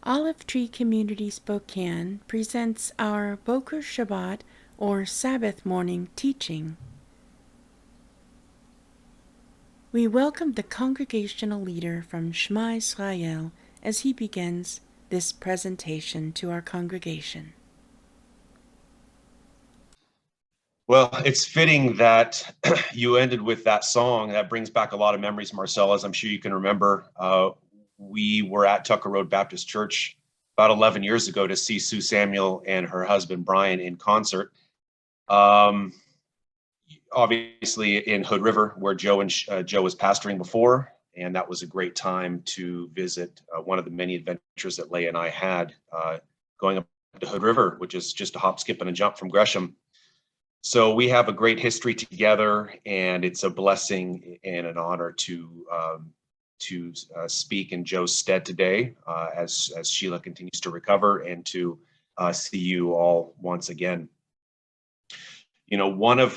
Olive Tree Community Spokane presents our Boker Shabbat or Sabbath morning teaching. We welcome the congregational leader from Sh'ma Yisrael as he begins this presentation to our congregation. Well, it's fitting that you ended with that song. That brings back a lot of memories, Marcel, as I'm sure you can remember. We were at Tucker Road Baptist Church about 11 years ago to see Sue Samuel and her husband, Brian, in concert. Obviously in Hood River, where Joe was pastoring before, and that was a great time to visit one of the many adventures that Leigh and I had going up to Hood River, which is just a hop, skip, and a jump from Gresham. So we have a great history together, and it's a blessing and an honor to speak in Joe's stead today as Sheila continues to recover, and to see you all once again. You know, I'm going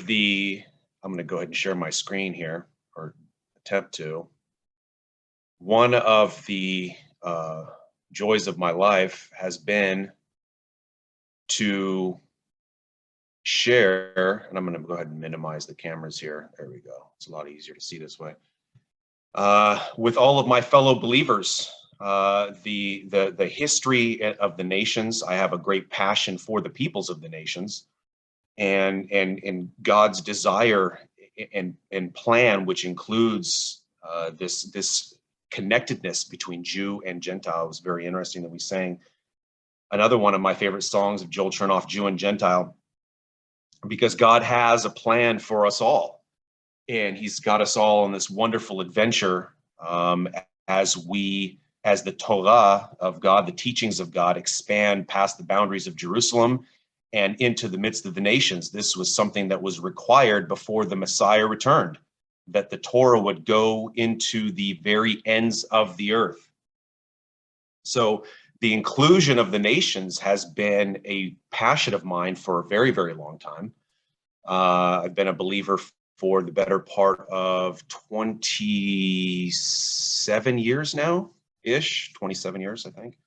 to go ahead and share my screen here, or attempt to. One of the joys of my life has been to share, and I'm going to go ahead and minimize the cameras here. There we go. It's a lot easier to see this way. With all of my fellow believers, the history of the nations. I have a great passion for the peoples of the nations, and God's desire and plan, which includes this connectedness between Jew and Gentile. It was very interesting that we sang another one of my favorite songs of Joel Chernoff, Jew and Gentile, because God has a plan for us all, and he's got us all on this wonderful adventure as the Torah of God, the teachings of God, expand past the boundaries of Jerusalem and into the midst of the nations. This was something that was required before the Messiah returned, that the Torah would go into the very ends of the earth. So the inclusion of the nations has been a passion of mine for a very, very long time. I've been a believer for the better part of 27 years now-ish, 27 years, I think.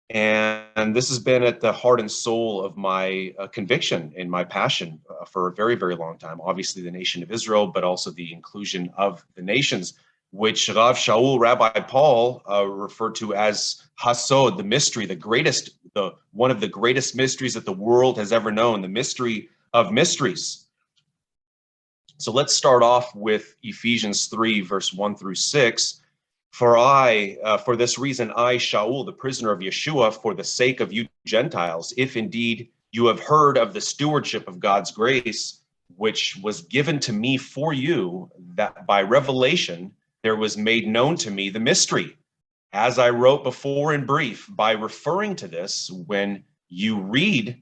And this has been at the heart and soul of my conviction and my passion for a very, very long time. Obviously, the nation of Israel, but also the inclusion of the nations, which Rav Shaul, Rabbi Paul, referred to as Hasod, the mystery, one of the greatest mysteries that the world has ever known, the mystery of mysteries. So let's start off with Ephesians 3, verse 1 through 6. For this reason, I, Shaul, the prisoner of Yeshua, for the sake of you Gentiles, if indeed you have heard of the stewardship of God's grace, which was given to me for you, that by revelation there was made known to me the mystery, as I wrote before in brief. By referring to this, when you read,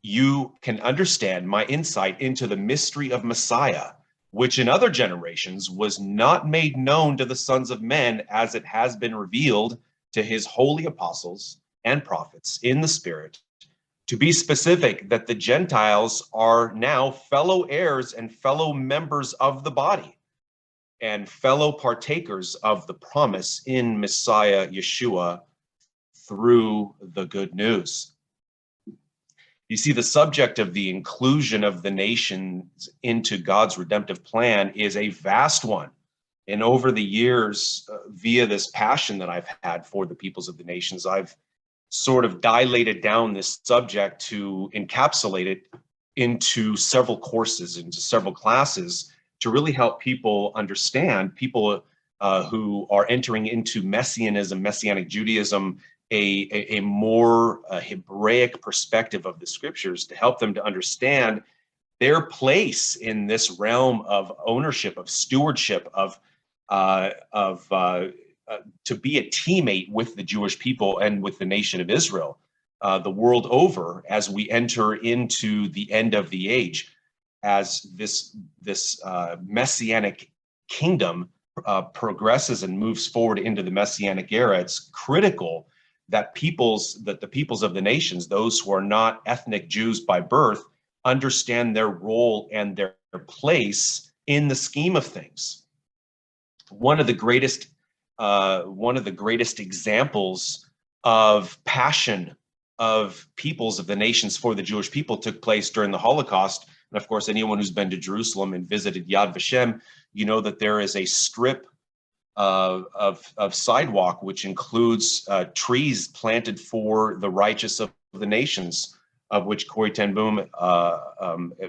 you can understand my insight into the mystery of Messiah, which in other generations was not made known to the sons of men, as it has been revealed to his holy apostles and prophets in the Spirit. To be specific, that the Gentiles are now fellow heirs and fellow members of the body, and fellow partakers of the promise in Messiah Yeshua through the good news. You see, the subject of the inclusion of the nations into God's redemptive plan is a vast one. And over the years, via this passion that I've had for the peoples of the nations, I've sort of dilated down this subject to encapsulate it into several courses, into several classes, to really help people understand, people who are entering into Messianism, Messianic Judaism, a more Hebraic perspective of the scriptures, to help them to understand their place in this realm of ownership, of stewardship, to be a teammate with the Jewish people and with the nation of Israel the world over, as we enter into the end of the age, as this Messianic kingdom progresses and moves forward into the Messianic era. It's critical that the peoples of the nations, those who are not ethnic Jews by birth, understand their role and their place in the scheme of things. One of the greatest examples of passion of peoples of the nations for the Jewish people took place during the Holocaust. And of course, anyone who's been to Jerusalem and visited Yad Vashem, you know that there is a strip of sidewalk which includes trees planted for the righteous of the nations, of which Corrie ten Boom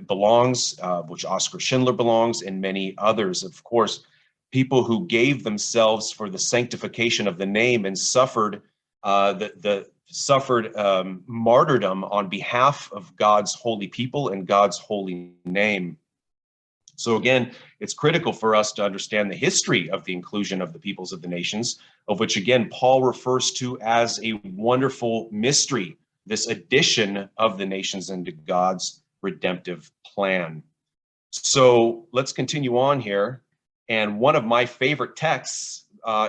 belongs, which Oskar Schindler belongs, and many others. Of course, people who gave themselves for the sanctification of the name and suffered martyrdom on behalf of God's holy people and God's holy name. So again, it's critical for us to understand the history of the inclusion of the peoples of the nations, of which again, Paul refers to as a wonderful mystery, this addition of the nations into God's redemptive plan. So let's continue on here. And one of my favorite texts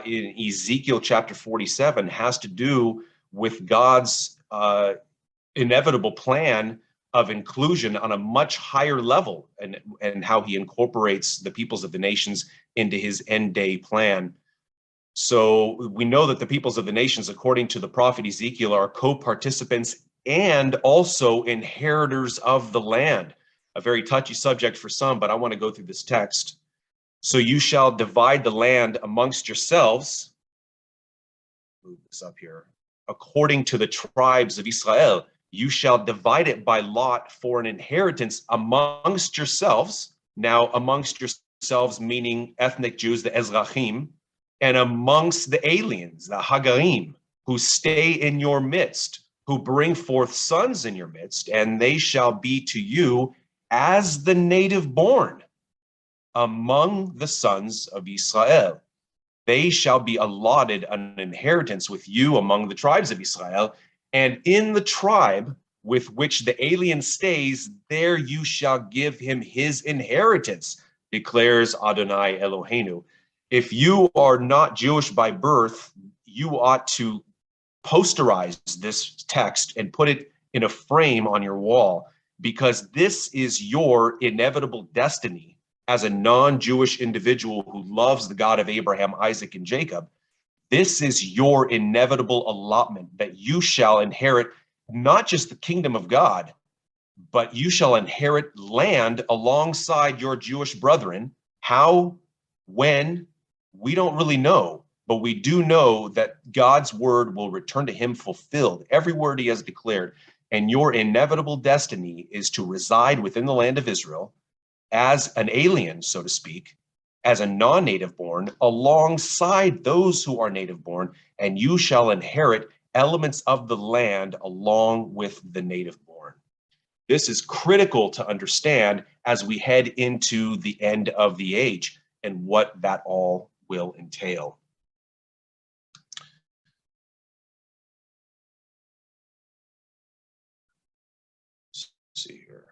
in Ezekiel chapter 47 has to do with God's inevitable plan of inclusion on a much higher level, and how he incorporates the peoples of the nations into his end day plan. So we know that the peoples of the nations, according to the prophet Ezekiel, are co-participants and also inheritors of the land. A very touchy subject for some, but I want to go through this text. So you shall divide the land amongst yourselves, move this up here, according to the tribes of Israel. You shall divide it by lot for an inheritance amongst yourselves. Now, amongst yourselves, meaning ethnic Jews, the Ezrachim, and amongst the aliens, the Hagarim, who stay in your midst, who bring forth sons in your midst, and they shall be to you as the native born among the sons of Israel. They shall be allotted an inheritance with you among the tribes of Israel. And in the tribe with which the alien stays, there you shall give him his inheritance, declares Adonai Eloheinu. If you are not Jewish by birth, you ought to posterize this text and put it in a frame on your wall, because this is your inevitable destiny as a non-Jewish individual who loves the God of Abraham, Isaac, and Jacob. This is your inevitable allotment, that you shall inherit not just the kingdom of God, but you shall inherit land alongside your Jewish brethren. How, when, we don't really know, but we do know that God's word will return to him fulfilled, every word he has declared. And your inevitable destiny is to reside within the land of Israel as an alien, so to speak, as a non-native born, alongside those who are native born, and you shall inherit elements of the land along with the native born. This is critical to understand as we head into the end of the age and what that all will entail. Let's see here.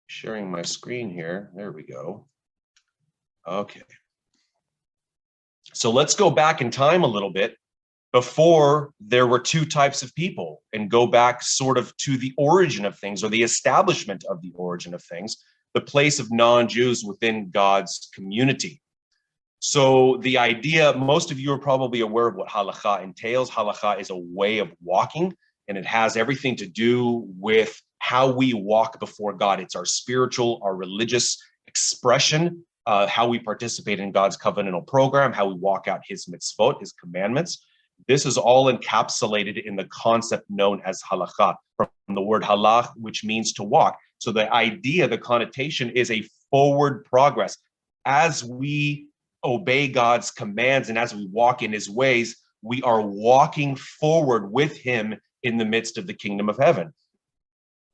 Sharing my screen here. There we go. Okay. So let's go back in time a little bit before there were two types of people, and go back sort of to the origin of things, or the establishment of the origin of things, the place of non-Jews within God's community. So the idea, most of you are probably aware of what halakha entails. Halakha is a way of walking, and it has everything to do with how we walk before God. It's our spiritual, our religious expression, how we participate in God's covenantal program, how we walk out his mitzvot, his commandments. This is all encapsulated in the concept known as halakha, from the word halach, which means to walk. So the idea, the connotation is a forward progress. As we obey God's commands and as we walk in his ways, we are walking forward with him in the midst of the kingdom of heaven.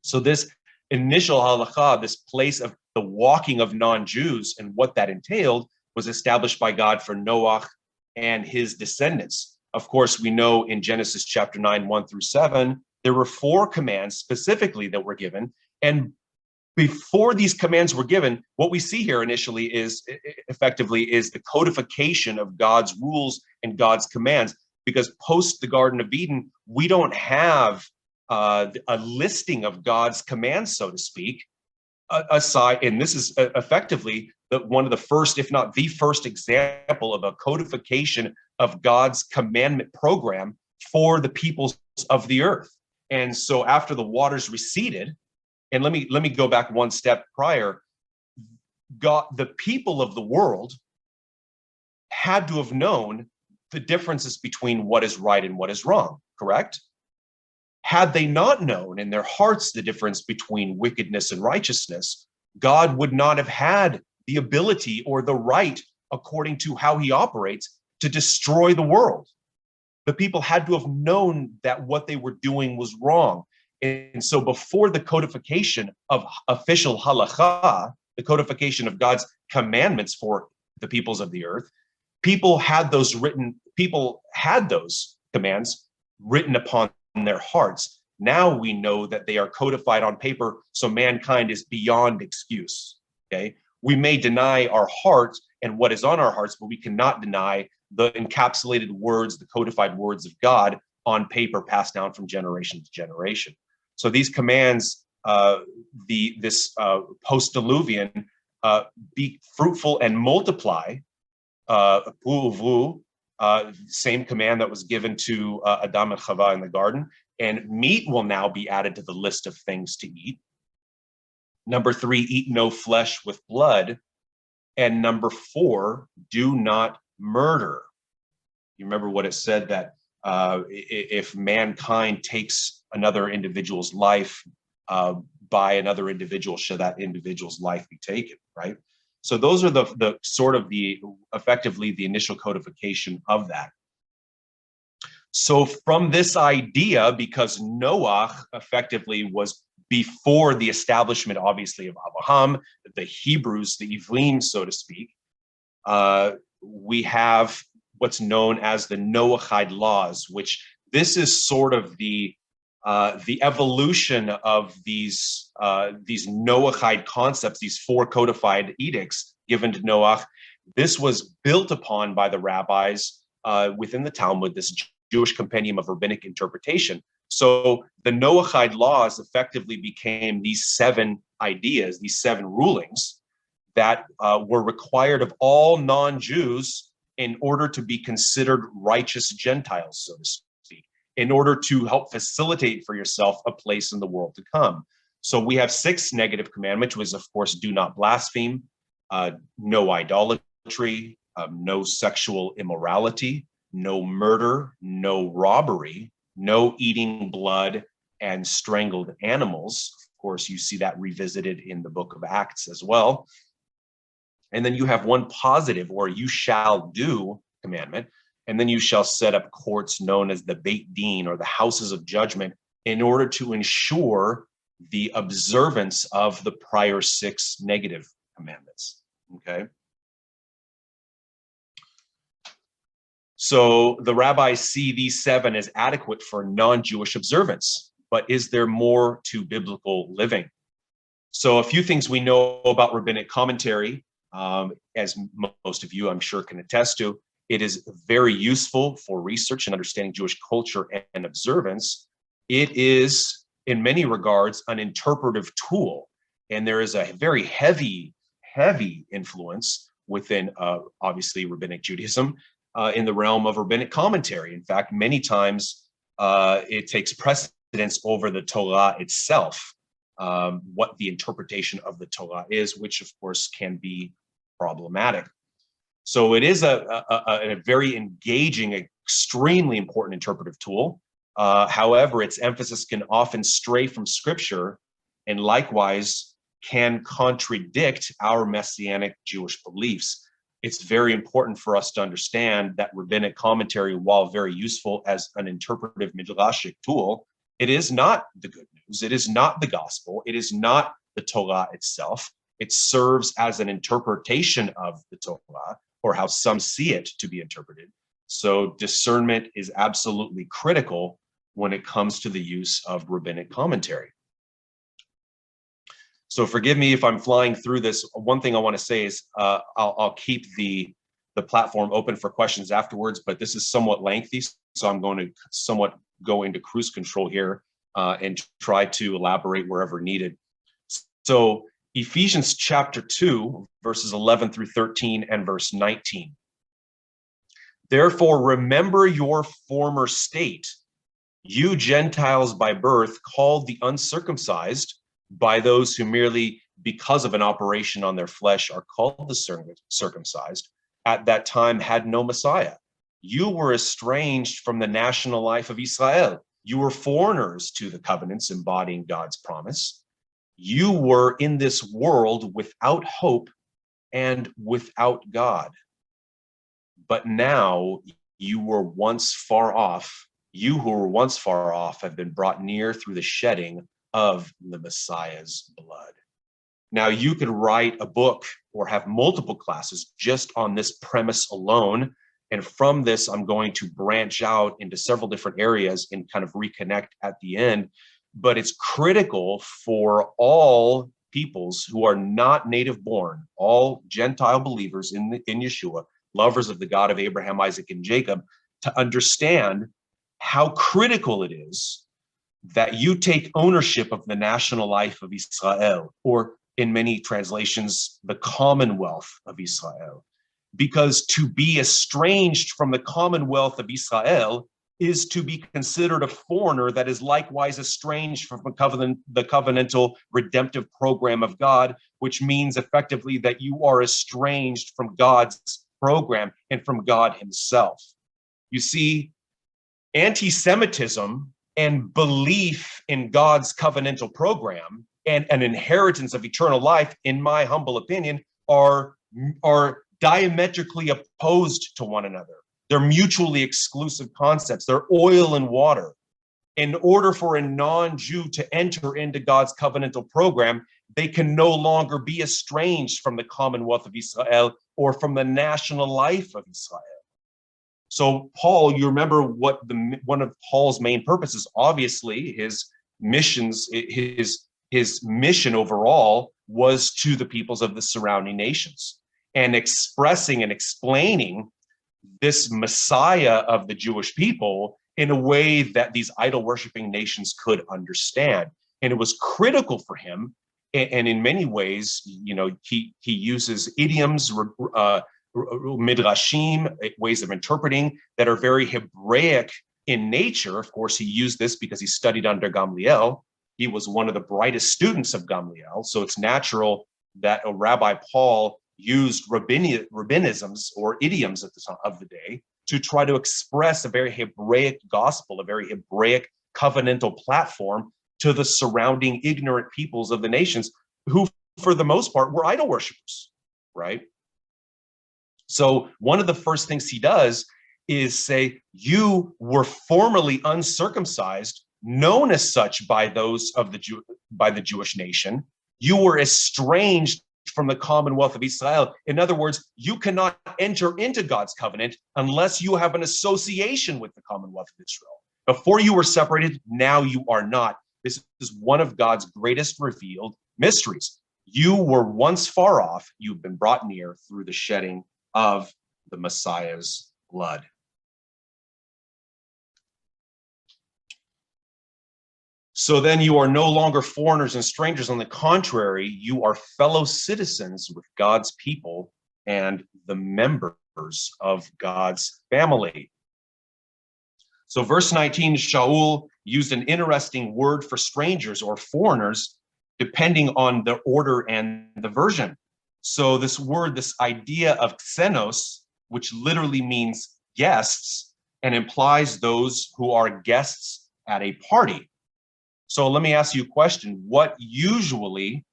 So this initial halakha, this place of the walking of non-Jews and what that entailed, was established by God for Noah and his descendants. Of course, we know in Genesis chapter 9, 1-7, there were 4 commands specifically that were given. And before these commands were given, what we see here initially is effectively is the codification of God's rules and God's commands. Because post the Garden of Eden, we don't have a listing of God's commands, so to speak, aside, and this is effectively one of the first, if not the first example of a codification of God's commandment program for the peoples of the earth. And so after the waters receded, and let me go back one step prior, God, the people of the world had to have known the differences between what is right and what is wrong, correct? Had they not known in their hearts the difference between wickedness and righteousness, God would not have had the ability or the right, according to how he operates, to destroy the world. The people had to have known that what they were doing was wrong. And so before the codification of official halakha, the codification of God's commandments for the peoples of the earth, people had those commands written upon their hearts. Now we know that they are codified on paper, so mankind is beyond excuse. Okay, we may deny our hearts and what is on our hearts, but we cannot deny the encapsulated words, the codified words of God on paper passed down from generation to generation. So these commands, this post-diluvian, be fruitful and multiply, same command that was given to Adam and Chava in the garden, and meat will now be added to the list of things to eat. Number 3, eat no flesh with blood. And number 4, do not murder. You remember what it said, that if mankind takes another individual's life by another individual, should that individual's life be taken, right? So those are the sort of effectively the initial codification of that. So from this idea, because Noah effectively was before the establishment, obviously, of Abraham, the Hebrews, the Ivrim, so to speak, we have what's known as the Noahide laws, which this is sort of the evolution of these Noahide concepts, these 4 codified edicts given to Noah. This was built upon by the rabbis within the Talmud, this Jewish compendium of rabbinic interpretation. So the Noahide laws effectively became these 7 ideas, these 7 rulings that were required of all non-Jews in order to be considered righteous Gentiles, so to speak, in order to help facilitate for yourself a place in the world to come. So we have 6 negative commandments, which is, of course, do not blaspheme, no idolatry, no sexual immorality, no murder, no robbery, no eating blood and strangled animals. Of course, you see that revisited in the book of Acts as well. And then you have one positive, or you shall do commandment, and then you shall set up courts known as the Beit Din, or the houses of judgment, in order to ensure the observance of the prior 6 negative commandments. Okay. So the rabbis see these 7 as adequate for non-Jewish observance, but is there more to biblical living? So a few things we know about rabbinic commentary, as most of you, I'm sure, can attest to. It is very useful for research and understanding Jewish culture and observance. It is, in many regards, an interpretive tool, and there is a very heavy influence within, obviously, rabbinic Judaism in the realm of rabbinic commentary. In fact, many times it takes precedence over the Torah itself, what the interpretation of the Torah is, which, of course, can be problematic. So it is a very engaging, extremely important interpretive tool. However, its emphasis can often stray from Scripture, and likewise can contradict our Messianic Jewish beliefs. It's very important for us to understand that rabbinic commentary, while very useful as an interpretive midrashic tool, it is not the good news. It is not the gospel. It is not the Torah itself. It serves as an interpretation of the Torah, or how some see it to be interpreted. So discernment is absolutely critical when it comes to the use of rabbinic commentary. So forgive me if I'm flying through this. One thing I want to say is I'll keep the platform open for questions afterwards, but this is somewhat lengthy, so I'm going to somewhat go into cruise control here and try to elaborate wherever needed. So Ephesians chapter 2, verses 11 through 13 and verse 19. Therefore, remember your former state, you Gentiles by birth, called the uncircumcised by those who merely because of an operation on their flesh are called the circumcised, at that time had no Messiah. You were estranged from the national life of Israel. You were foreigners to the covenants embodying God's promise. You were in this world without hope and without God. But now you were once far off. You who were once far off have been brought near through the shedding of the Messiah's blood. Now you could write a book or have multiple classes just on this premise alone. And from this, I'm going to branch out into several different areas and kind of reconnect at the end. But it's critical for all peoples who are not native born, all Gentile believers in Yeshua, lovers of the God of Abraham, Isaac, and Jacob, to understand how critical it is that you take ownership of the national life of Israel, or in many translations, the commonwealth of Israel. Because to be estranged from the commonwealth of Israel is to be considered a foreigner that is likewise estranged from the covenantal redemptive program of God, which means effectively that you are estranged from God's program and from God himself. You see, anti-Semitism and belief in God's covenantal program and an inheritance of eternal life, in my humble opinion, are diametrically opposed to one another. They're mutually exclusive concepts. They're oil and water. In order for a non-Jew to enter into God's covenantal program, they can no longer be estranged from the commonwealth of Israel or from the national life of Israel. So Paul, you remember what one of Paul's main purposes, obviously his missions, his mission overall was to the peoples of the surrounding nations, and expressing and explaining this Messiah of the Jewish people in a way that these idol-worshiping nations could understand. And it was critical for him. And in many ways, you know, he uses idioms, midrashim, ways of interpreting that are very Hebraic in nature. Of course, he used this because he studied under Gamliel. He was one of the brightest students of Gamliel. So it's natural that a Rabbi Paul used rabbinisms or idioms at the time of the day to try to express a very Hebraic gospel, a very Hebraic covenantal platform to the surrounding ignorant peoples of the nations who, for the most part, were idol worshipers, right? So one of the first things he does is say, you were formerly uncircumcised, known as such by those of by the Jewish nation. You were estranged from the commonwealth of Israel. In other words, you cannot enter into God's covenant unless you have an association with the commonwealth of Israel. Before you were separated, now you are not. This is one of God's greatest revealed mysteries. You were once far off. You've been brought near through the shedding of the Messiah's blood. So then you are no longer foreigners and strangers. On the contrary, you are fellow citizens with God's people and the members of God's family. So verse 19, Shaul used an interesting word for strangers or foreigners, depending on the order and the version. So this word, this idea of xenos, which literally means guests and implies those who are guests at a party. So let me ask you a question. What usually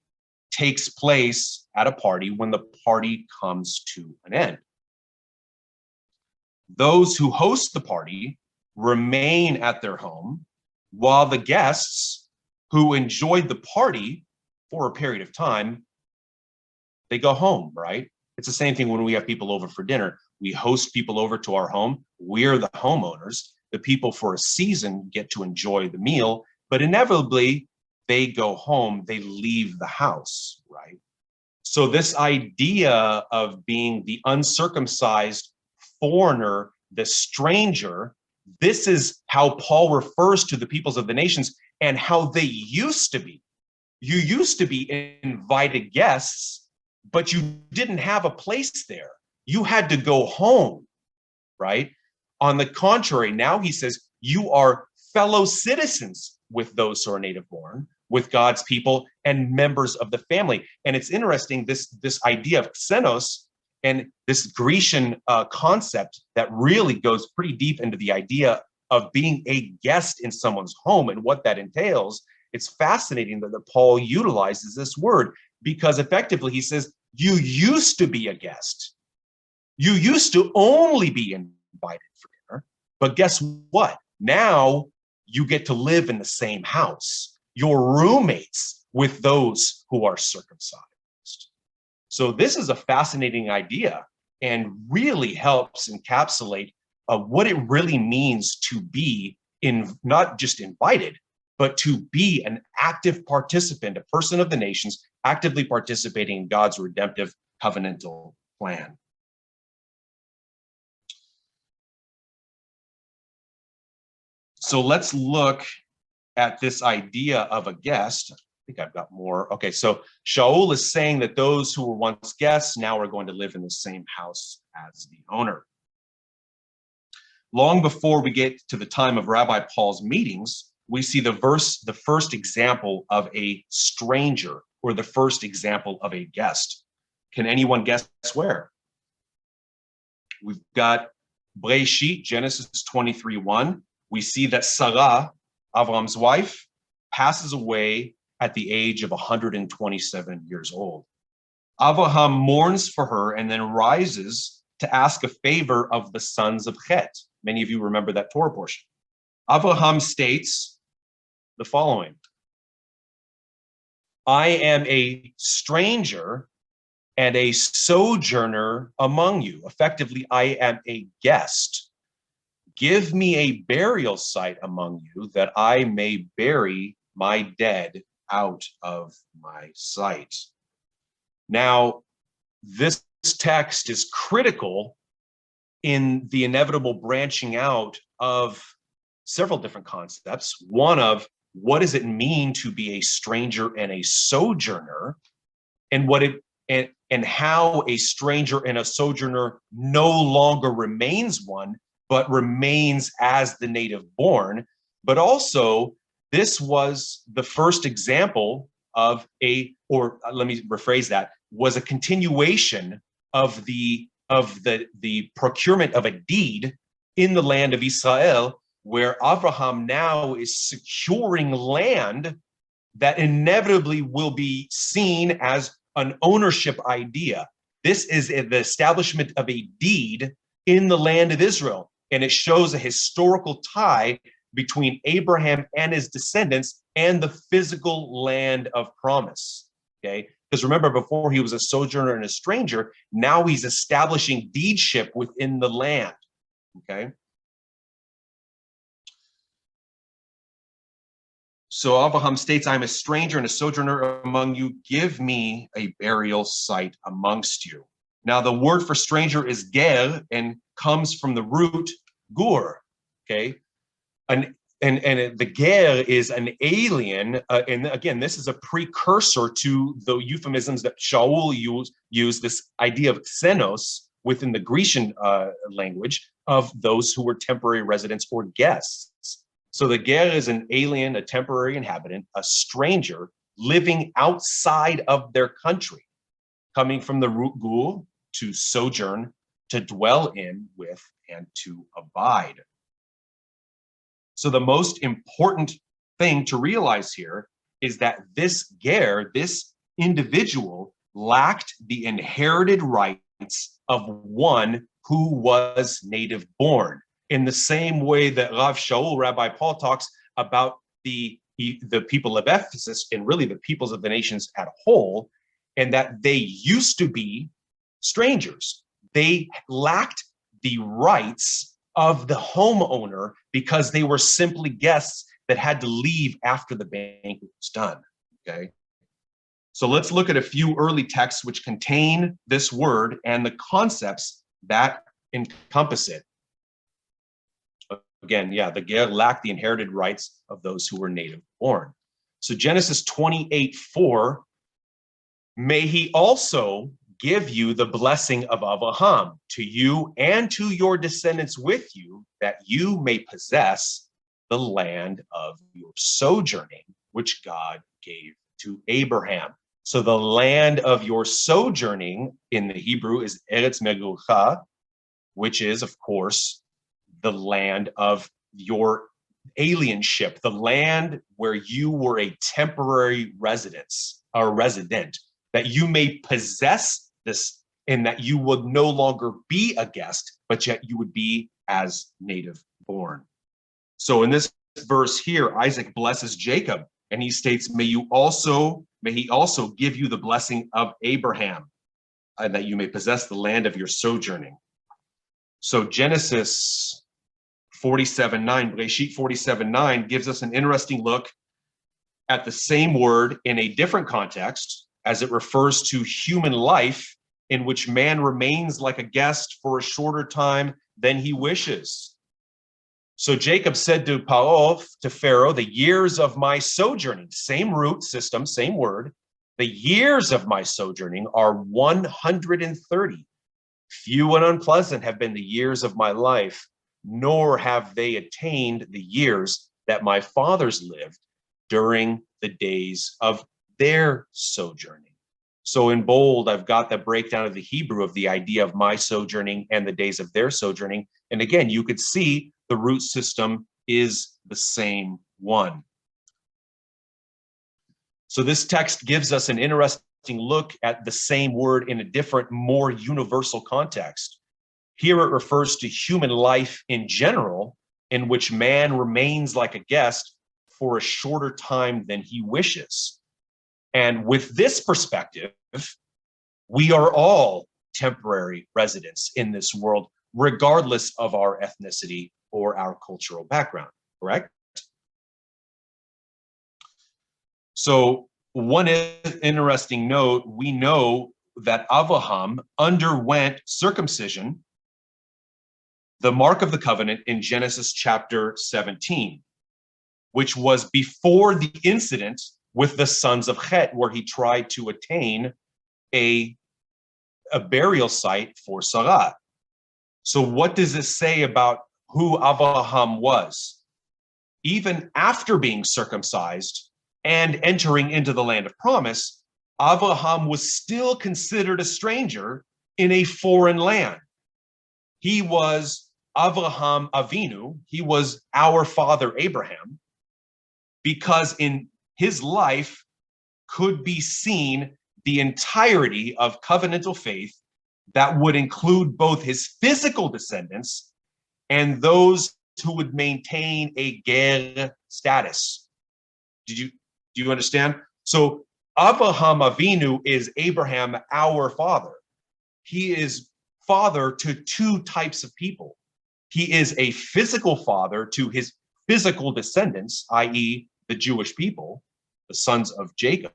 takes place at a party when the party comes to an end? Those who host the party remain at their home, while the guests who enjoyed the party for a period of time, they go home, right? It's the same thing when we have people over for dinner. We host people over to our home. We're the homeowners. The people for a season get to enjoy the meal, but inevitably they go home, they leave the house, right? So this idea of being the uncircumcised foreigner, the stranger, this is how Paul refers to the peoples of the nations and how they used to be. you used to be invited guests, but you didn't have a place there. You had to go home, right? On the contrary, now he says, you are fellow citizens with those who are native born, with God's people and members of the family. And it's interesting, this idea of xenos and this Grecian concept that really goes pretty deep into the idea of being a guest in someone's home and what that entails. It's fascinating that Paul utilizes this word, because effectively he says, you used to be a guest. You used to only be invited for dinner, but guess what? Now you get to live in the same house. You're roommates with those who are circumcised. So this is a fascinating idea and really helps encapsulate what it really means to be not just invited, but to be an active participant, a person of the nations, actively participating in God's redemptive covenantal plan. So let's look at this idea of a guest. I think I've got more. Okay, so Shaul is saying that those who were once guests now are going to live in the same house as the owner. Long before we get to the time of Rabbi Paul's meetings, we see the first example of a stranger, or the first example of a guest. Can anyone guess where? We've got Breshit, Genesis 23:1. We see that Sarah, Avram's wife, passes away at the age of 127 years old. Abraham mourns for her and then rises to ask a favor of the sons of Chet. Many of you remember that Torah portion. Abraham states the following: I am a stranger and a sojourner among you. Effectively, I am a guest. Give me a burial site among you that I may bury my dead out of my sight. Now, this text is critical in the inevitable branching out of several different concepts. One of, what does it mean to be a stranger and a sojourner, and how a stranger and a sojourner no longer remains one, but remains as the native born. But also, this was the first example of let me rephrase that, was a continuation of the procurement of a deed in the land of Israel, where Abraham now is securing land that inevitably will be seen as an ownership idea. This is the establishment of a deed in the land of Israel, and it shows a historical tie between Abraham and his descendants and the physical land of promise. Okay, because remember, before he was a sojourner and a stranger, now he's establishing deedship within the land. Okay. So Abraham states, I'm a stranger and a sojourner among you. Give me a burial site amongst you. Now, the word for stranger is ger and comes from the root gur. Okay. And the ger is an alien. And again, this is a precursor to the euphemisms that Shaul used, this idea of xenos within the Grecian language of those who were temporary residents or guests. So the ger is an alien, a temporary inhabitant, a stranger living outside of their country, coming from the root gur, to sojourn, to dwell in, with, and to abide. So the most important thing to realize here is that this ger, this individual, lacked the inherited rights of one who was native born. In the same way that Rav Shaul, Rabbi Paul, talks about the people of Ephesus and really the peoples of the nations as a whole, and that they used to be strangers. They lacked the rights of the homeowner because they were simply guests that had to leave after the banquet was done. Okay. So let's look at a few early texts which contain this word and the concepts that encompass it. Again, yeah, the ger lacked the inherited rights of those who were native born. So Genesis 28:4, may he also give you the blessing of Abraham to you and to your descendants with you, that you may possess the land of your sojourning, which God gave to Abraham. So the land of your sojourning in the Hebrew is Eretz Megurcha, which is, of course, the land of your alienship, the land where you were a temporary residence or resident, that you may possess this, and that you would no longer be a guest, but yet you would be as native born. So in this verse here, Isaac blesses Jacob, and he states, may he also give you the blessing of Abraham, and that you may possess the land of your sojourning. So Genesis 47:9, Breshit 47:9 gives us an interesting look at the same word in a different context, as it refers to human life, in which man remains like a guest for a shorter time than he wishes. So Jacob said to Pharaoh, the years of my sojourning, same root system, same word, the years of my sojourning are 130. Few and unpleasant have been the years of my life, nor have they attained the years that my fathers lived during the days of their sojourning. So in bold, I've got the breakdown of the Hebrew of the idea of my sojourning and the days of their sojourning. And again, you could see the root system is the same one. So this text gives us an interesting look at the same word in a different, more universal context. Here it refers to human life in general, in which man remains like a guest for a shorter time than he wishes. And with this perspective, we are all temporary residents in this world, regardless of our ethnicity or our cultural background, correct? So one interesting note, we know that Abraham underwent circumcision, the mark of the covenant, in Genesis chapter 17, which was before the incident with the sons of Chet, where he tried to attain a burial site for Sarah. So what does this say about who Abraham was? Even after being circumcised and entering into the land of promise, Abraham was still considered a stranger in a foreign land. He was Avraham Avinu, he was our father Abraham, because in his life could be seen the entirety of covenantal faith that would include both his physical descendants and those who would maintain a ger status. Do you understand? So Avraham Avinu is Abraham, our father. He is father to two types of people. He is a physical father to his physical descendants, i.e., the Jewish people, the sons of Jacob,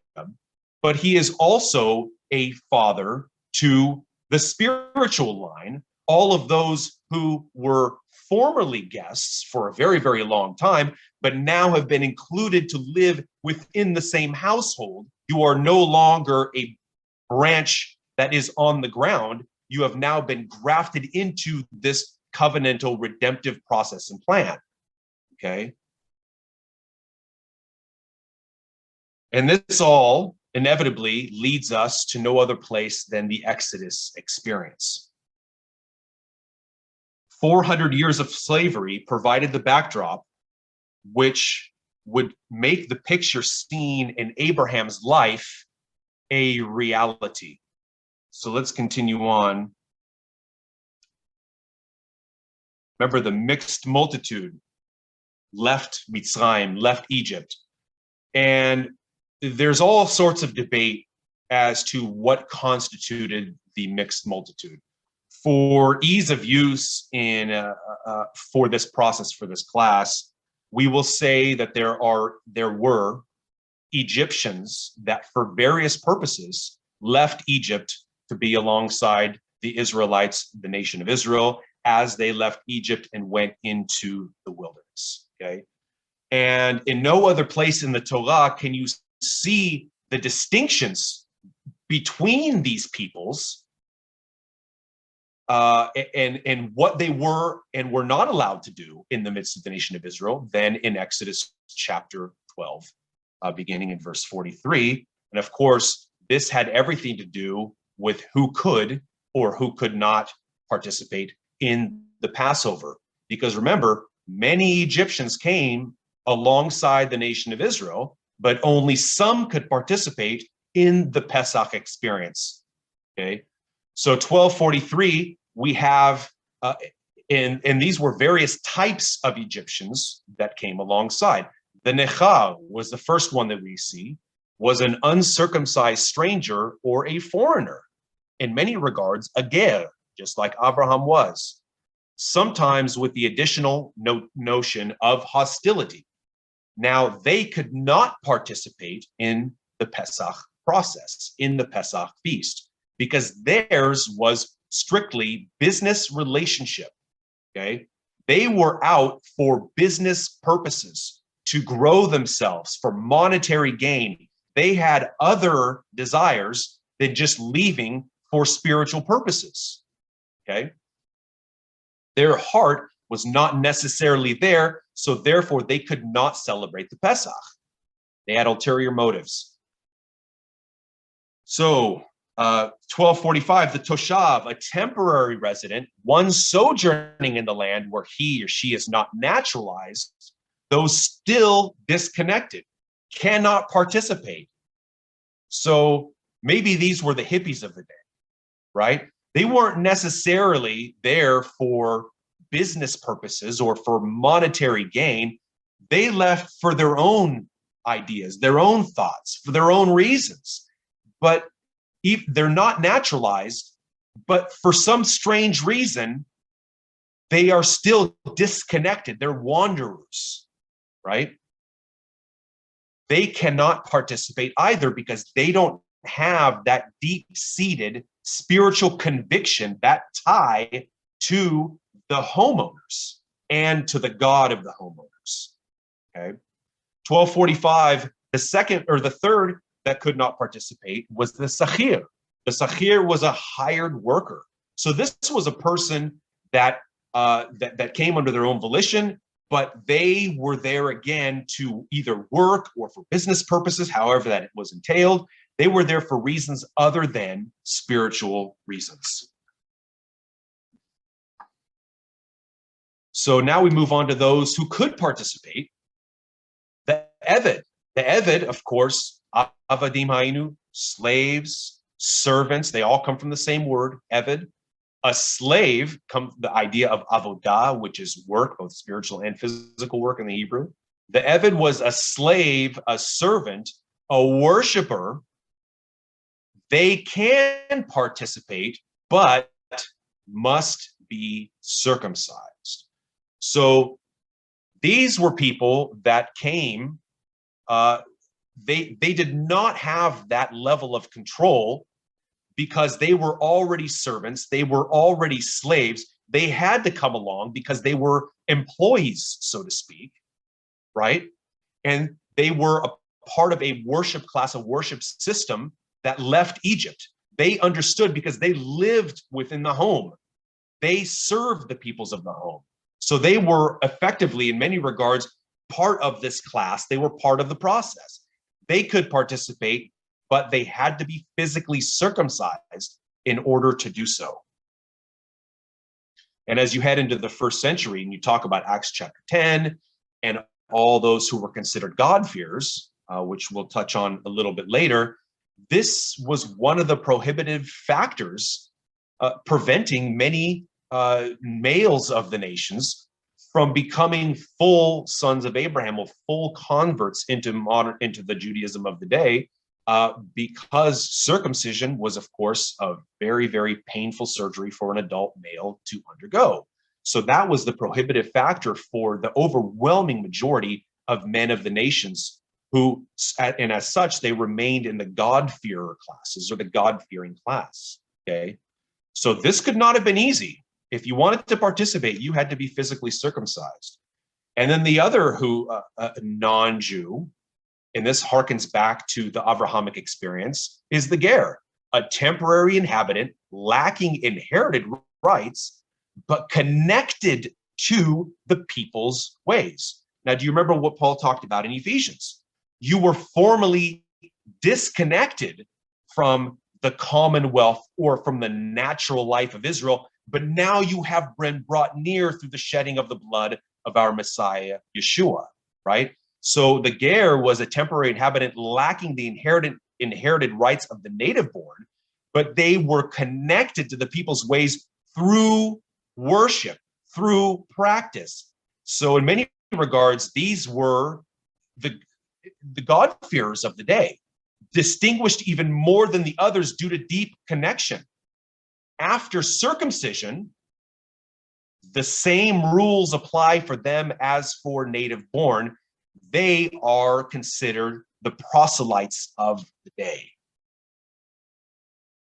but he is also a father to the spiritual line, all of those who were formerly guests for a very, very long time, but now have been included to live within the same household. You are no longer a branch that is on the ground. You have now been grafted into this covenantal redemptive process and plan, okay? And this all inevitably leads us to no other place than the Exodus experience. 400 years of slavery provided the backdrop, which would make the picture seen in Abraham's life a reality. So let's continue on. Remember, the mixed multitude left Mitzrayim, left Egypt. And there's all sorts of debate as to what constituted the mixed multitude. For ease of use for this process, for this class, we will say that there were Egyptians that for various purposes left Egypt to be alongside the Israelites, the nation of Israel, as they left Egypt and went into the wilderness, okay? And in no other place in the Torah can you see the distinctions between these peoples and what they were and were not allowed to do in the midst of the nation of Israel than in Exodus chapter 12, beginning in verse 43. And of course, this had everything to do with who could or who could not participate in the Passover. Because remember, many Egyptians came alongside the nation of Israel, but only some could participate in the Pesach experience. Okay, so 1243, we have, and these were various types of Egyptians that came alongside. The Necha was the first one that we see, was an uncircumcised stranger or a foreigner. In many regards, a ger, just like Abraham was, sometimes with the additional notion of hostility. Now, they could not participate in the Pesach process, in the Pesach feast, because theirs was strictly business relationship, okay? They were out for business purposes, to grow themselves, for monetary gain. They had other desires than just leaving for spiritual purposes, okay? Their heart was not necessarily there, so therefore they could not celebrate the Pesach. They had ulterior motives. So 1245, the Toshav, a temporary resident, one sojourning in the land where he or she is not naturalized, though still disconnected, cannot participate. So maybe these were the hippies of the day, right? They weren't necessarily there for business purposes or for monetary gain. They left for their own ideas, their own thoughts, for their own reasons. But they're not naturalized, but for some strange reason, they are still disconnected. They're wanderers, right? They cannot participate either because they don't have that deep-seated spiritual conviction, that tie to the homeowners and to the God of the homeowners. Okay. 1245, the second or the third that could not participate was the Sachir. The Sachir was a hired worker. So this was a person that that came under their own volition, but they were there again to either work or for business purposes, however that it was entailed. They were there for reasons other than spiritual reasons. So now we move on to those who could participate. The Eved. The Eved, of course, Avadim Hainu, slaves, servants, they all come from the same word, Eved. A slave, the idea of avodah, which is work, both spiritual and physical work in the Hebrew. The Eved was a slave, a servant, a worshiper. They can participate, but must be circumcised. So these were people that came, they did not have that level of control because they were already servants, they were already slaves. They had to come along because they were employees, so to speak, right? And they were a part of a worship class, a worship system that left Egypt. They understood because they lived within the home. They served the peoples of the home. So they were effectively, in many regards, part of this class. They were part of the process. They could participate, but they had to be physically circumcised in order to do so. And as you head into the first century and you talk about Acts chapter 10 and all those who were considered God-fearers, which we'll touch on a little bit later, this was one of the prohibitive factors preventing many males of the nations from becoming full sons of Abraham or full converts into the Judaism of the day, because circumcision was, of course, a very, very painful surgery for an adult male to undergo. So that was the prohibitive factor for the overwhelming majority of men of the nations who, and as such, they remained in the God-fearer classes or the God-fearing class, okay? So this could not have been easy. If you wanted to participate, you had to be physically circumcised. And then the other non-Jew, and this harkens back to the Avrahamic experience, is the ger, a temporary inhabitant lacking inherited rights, but connected to the people's ways. Now, do you remember what Paul talked about in Ephesians? You were formerly disconnected from the commonwealth or from the natural life of Israel, but now you have been brought near through the shedding of the blood of our Messiah, Yeshua, right? So the ger was a temporary inhabitant lacking the inherited rights of the native born, but they were connected to the people's ways through worship, through practice. So in many regards, these were the God-fearers of the day, distinguished even more than the others due to deep connection. After circumcision, the same rules apply for them as for native born. They are considered the proselytes of the day.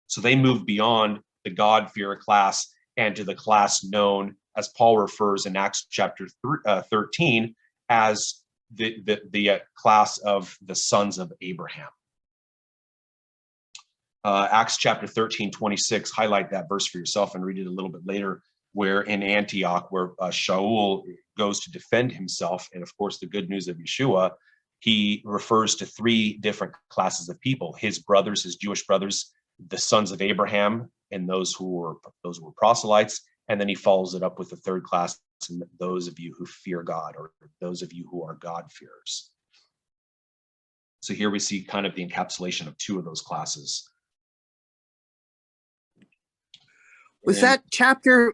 So they move beyond the God-fearer class and to the class known, as Paul refers in Acts chapter 13, as the class of the sons of Abraham. Acts chapter 13, 26, highlight that verse for yourself and read it a little bit later, where in Antioch, where Shaul goes to defend himself, and of course the good news of Yeshua, he refers to three different classes of people: his brothers, his Jewish brothers, the sons of Abraham, and those who were proselytes, and then he follows it up with the third class, and those of you who fear God, or those of you who are God-fearers. So here we see kind of the encapsulation of two of those classes. Was that chapter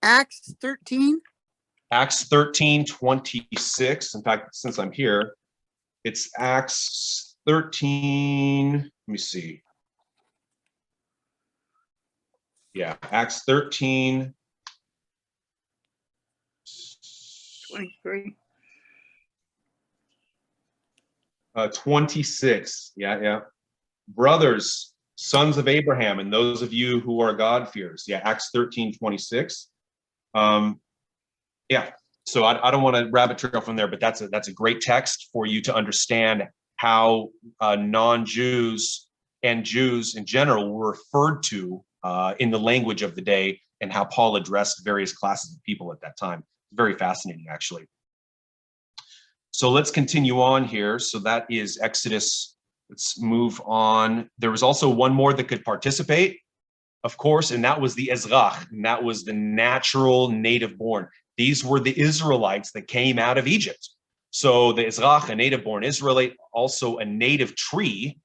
Acts 13? Acts 13, 26. In fact, since I'm here, it's Acts 13. Let me see. Yeah, Acts 13. 23. 26. Yeah. Brothers, sons of Abraham, and those of you who are God-fearers. Yeah, Acts 13, 26. Yeah, so I don't want to rabbit trail from there, but that's a great text for you to understand how non-Jews and Jews in general were referred to in the language of the day, and how Paul addressed various classes of people at that time. Very fascinating, actually. So let's continue on here. So that is Exodus. Let's move on. There was also one more that could participate, of course, and that was the Ezrach, and that was the natural native born. These were the Israelites that came out of Egypt. So the Ezrach, a native born Israelite, also a native tree,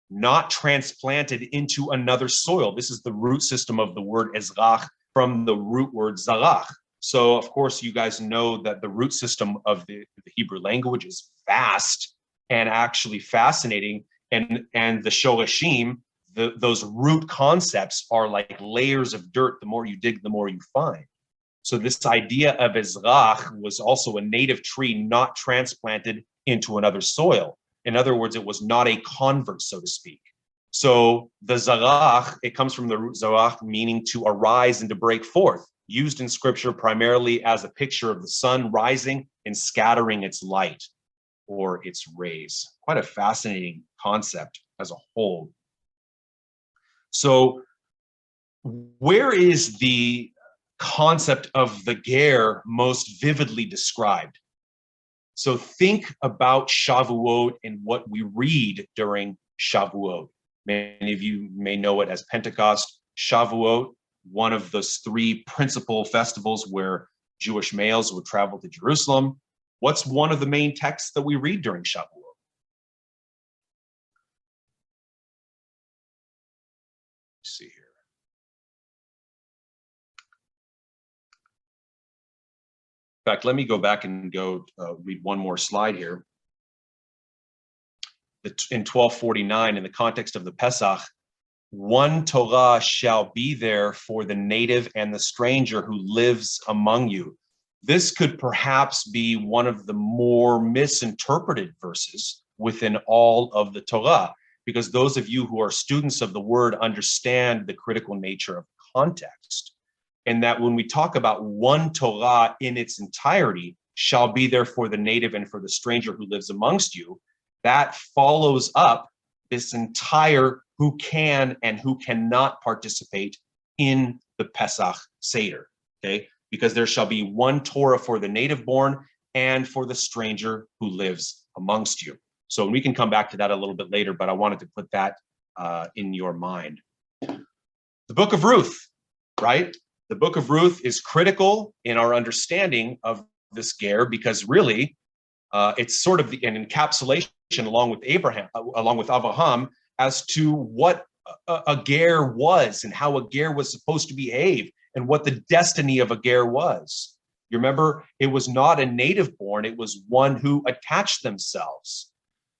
not transplanted into another soil. This is the root system of the word Ezrach from the root word Zarach. So, of course, you guys know that the root system of the Hebrew language is vast and actually fascinating. And the Shorashim, those root concepts are like layers of dirt. The more you dig, the more you find. So this idea of Ezrach was also a native tree not transplanted into another soil. In other words, it was not a convert, so to speak. So the Zarach, it comes from the root Zarach, meaning to arise and to break forth, used in scripture primarily as a picture of the sun rising and scattering its light or its rays. Quite a fascinating concept as a whole. So where is the concept of the ger most vividly described? So think about Shavuot and what we read during Shavuot. Many of you may know it as Pentecost. Shavuot, one of those three principal festivals where Jewish males would travel to Jerusalem. What's one of the main texts that we read during Shavuot? Let's see here. In fact, let me go back and go read one more slide here. In 1249, in the context of the Pesach, one Torah shall be there for the native and the stranger who lives among you. This could perhaps be one of the more misinterpreted verses within all of the Torah, because those of you who are students of the word understand the critical nature of context. And that when we talk about one Torah in its entirety, shall be there for the native and for the stranger who lives amongst you. That follows up this entire who can and who cannot participate in the Pesach Seder, okay? Because there shall be one Torah for the native born and for the stranger who lives amongst you. So we can come back to that a little bit later, but I wanted to put that in your mind. The book of Ruth, right? The book of Ruth is critical in our understanding of this ger, because really it's sort of an encapsulation along with Avraham, as to what a ger was and how a ger was supposed to behave and what the destiny of a ger was. You remember, it was not a native born, it was one who attached themselves.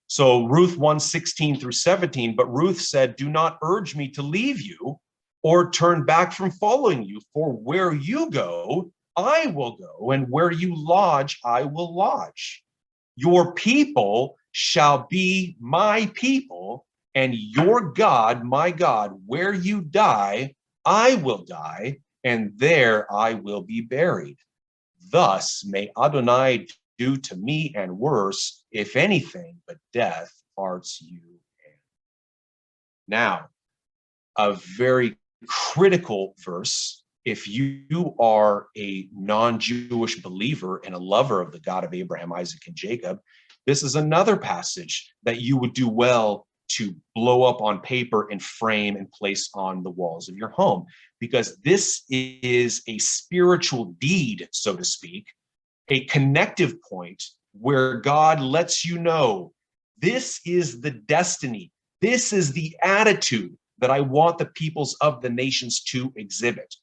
So Ruth 1:16 through 17, but Ruth said, do not urge me to leave you or turn back from following you, for where you go, I will go, and where you lodge, I will lodge. Your people shall be my people, and your God, my God. Where you die, I will die, and there I will be buried. Thus may Adonai do to me and worse, if anything but death parts you. Now, a very critical verse, if you are a non-Jewish believer and a lover of the God of Abraham, Isaac, and Jacob, this is another passage that you would do well to blow up on paper and frame and place on the walls of your home, because this is a spiritual deed, so to speak, a connective point where God lets you know, this is the destiny, this is the attitude that I want the peoples of the nations to exhibit.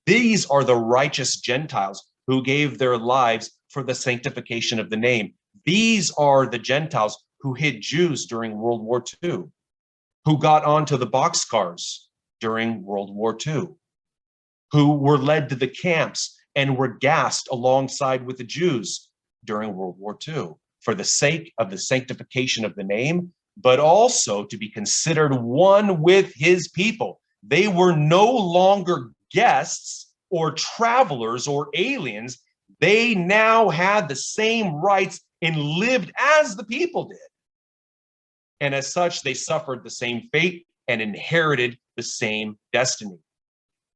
These are the righteous Gentiles who gave their lives for the sanctification of the name. These are the Gentiles who hid Jews during World War II, who got onto the boxcars during World War II, who were led to the camps and were gassed alongside with the Jews during World War II for the sake of the sanctification of the name, but also to be considered one with his people. They were no longer guests or travelers or aliens. They now had the same rights and lived as the people did. And as such, they suffered the same fate and inherited the same destiny.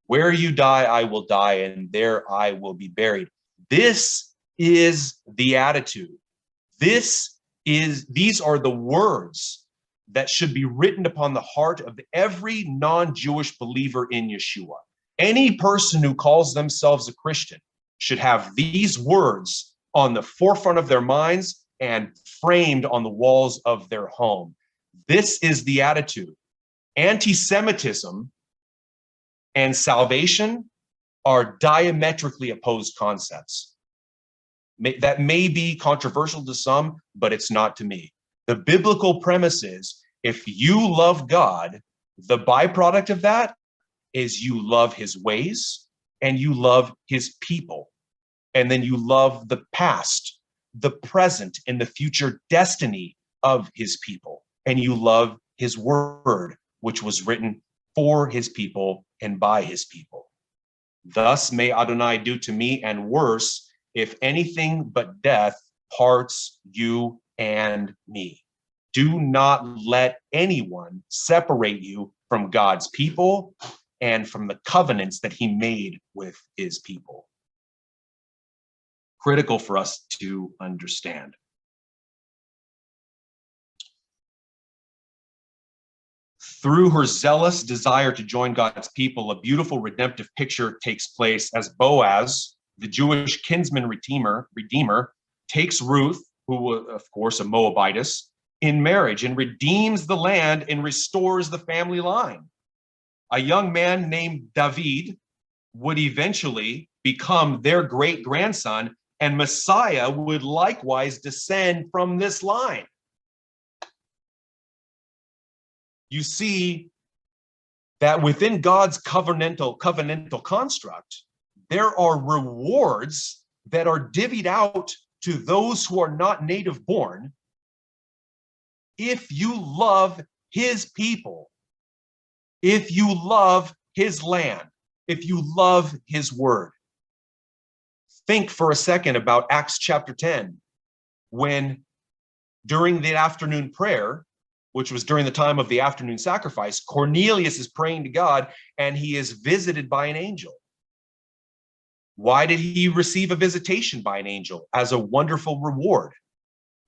Where you die, I will die, and there I will be buried. This is the attitude. These are the words that should be written upon the heart of every non-Jewish believer in Yeshua. Any person who calls themselves a Christian should have these words on the forefront of their minds and framed on the walls of their home. This is the attitude. Anti-Semitism and salvation are diametrically opposed concepts. That may be controversial to some, but it's not to me. The biblical premise is, if you love God, the byproduct of that is you love his ways and you love his people. And then you love the past, the present, and the future destiny of his people. And you love his word, which was written for his people and by his people. Thus may Adonai do to me and worse, if anything but death parts you and me. Do not let anyone separate you from God's people and from the covenants that he made with his people. Critical for us to understand. Through her zealous desire to join God's people, a beautiful redemptive picture takes place as Boaz, the Jewish kinsman redeemer, takes Ruth, who was, of course, a Moabitess, in marriage and redeems the land and restores the family line. A young man named David would eventually become their great-grandson, and Messiah would likewise descend from this line. You see that within God's covenantal construct, there are rewards that are divvied out to those who are not native born if you love his people, if you love his land, if you love his word. Think for a second about Acts chapter 10, when during the afternoon prayer, which was during the time of the afternoon sacrifice, Cornelius is praying to God and he is visited by an angel. Why did he receive a visitation by an angel? As a wonderful reward.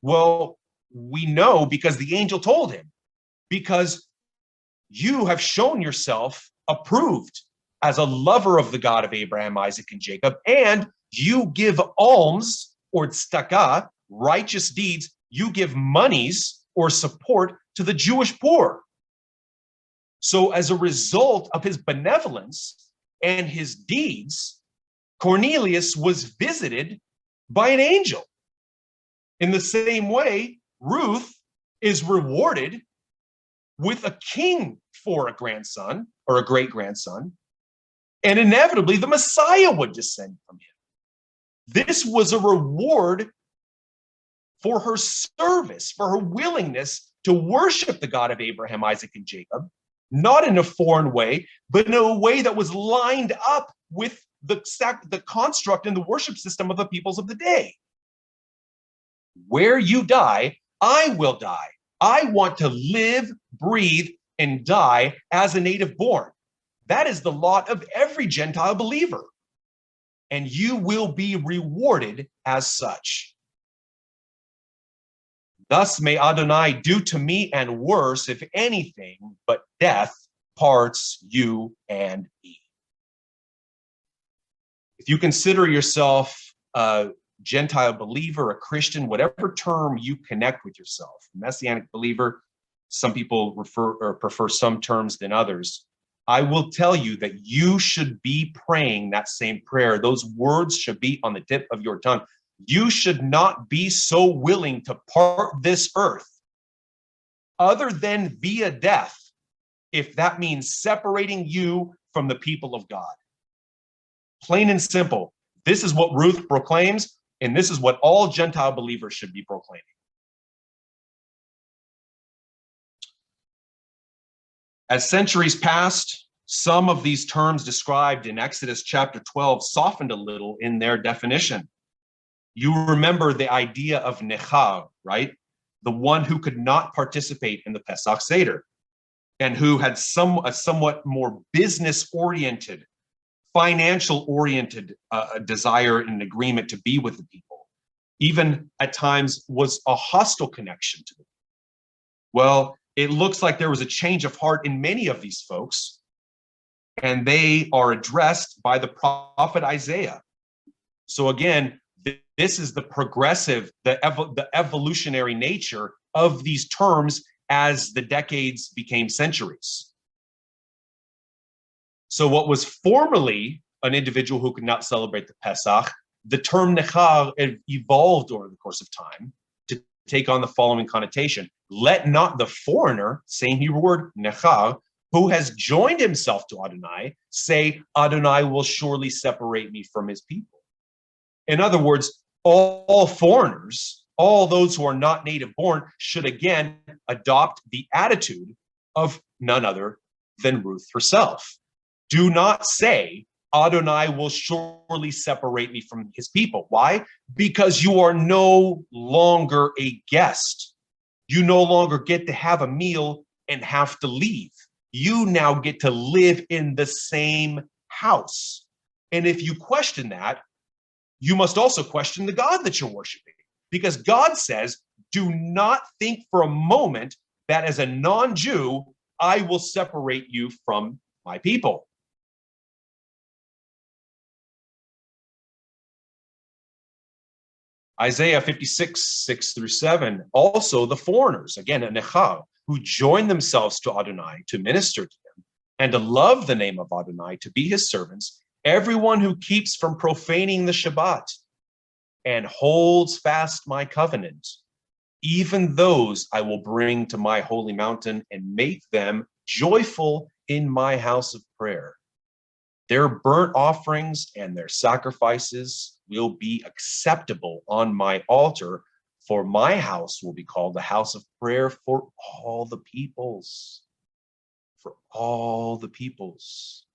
Well, we know because the angel told him, because you have shown yourself approved as a lover of the God of Abraham, Isaac, and Jacob, and you give alms or tzedakah, righteous deeds, you give monies or support to the Jewish poor. So as a result of his benevolence and his deeds, Cornelius was visited by an angel. In the same way, Ruth is rewarded with a king for a grandson or a great-grandson, and inevitably the Messiah would descend from him. This was a reward for her service, for her willingness to worship the God of Abraham, Isaac, and Jacob, not in a foreign way, but in a way that was lined up with the construct and the worship system of the peoples of the day. Where you die, I will die. I want to live, breathe, and die as a native born. That is the lot of every Gentile believer. And you will be rewarded as such. Thus may Adonai do to me and worse, if anything, but death parts you and me. If you consider yourself a Gentile believer, a Christian, whatever term you connect with yourself, Messianic believer, some people refer or prefer some terms than others. I will tell you that you should be praying that same prayer. Those words should be on the tip of your tongue. You should not be so willing to part this earth other than via death, if that means separating you from the people of God. Plain and simple. This is what Ruth proclaims, and this is what all Gentile believers should be proclaiming. As centuries passed, some of these terms described in Exodus chapter 12 softened a little in their definition. You remember the idea of nechar, right? The one who could not participate in the Pesach Seder and who had a somewhat more business-oriented, financial-oriented desire and agreement to be with the people. Even at times was a hostile connection to them. Well, it looks like there was a change of heart in many of these folks, and they are addressed by the prophet Isaiah. So again, this is the progressive, the evolutionary nature of these terms as the decades became centuries. So what was formerly an individual who could not celebrate the Pesach, the term nechar evolved over the course of time to take on the following connotation. Let not the foreigner, same Hebrew word, nechar, who has joined himself to Adonai, say, Adonai will surely separate me from his people. In other words, all foreigners, all those who are not native born, should again adopt the attitude of none other than Ruth herself. Do not say, Adonai will surely separate me from his people. Why? Because you are no longer a guest. You no longer get to have a meal and have to leave. You now get to live in the same house. And if you question that, you must also question the God that you're worshiping. Because God says, do not think for a moment that as a non-Jew, I will separate you from my people. Isaiah 56, 6-7, also the foreigners, again, a nechar, who join themselves to Adonai to minister to him and to love the name of Adonai, to be his servants, everyone who keeps from profaning the Shabbat and holds fast my covenant, even those I will bring to my holy mountain and make them joyful in my house of prayer. Their burnt offerings and their sacrifices will be acceptable on my altar, for my house will be called the house of prayer for all the peoples. For all the peoples.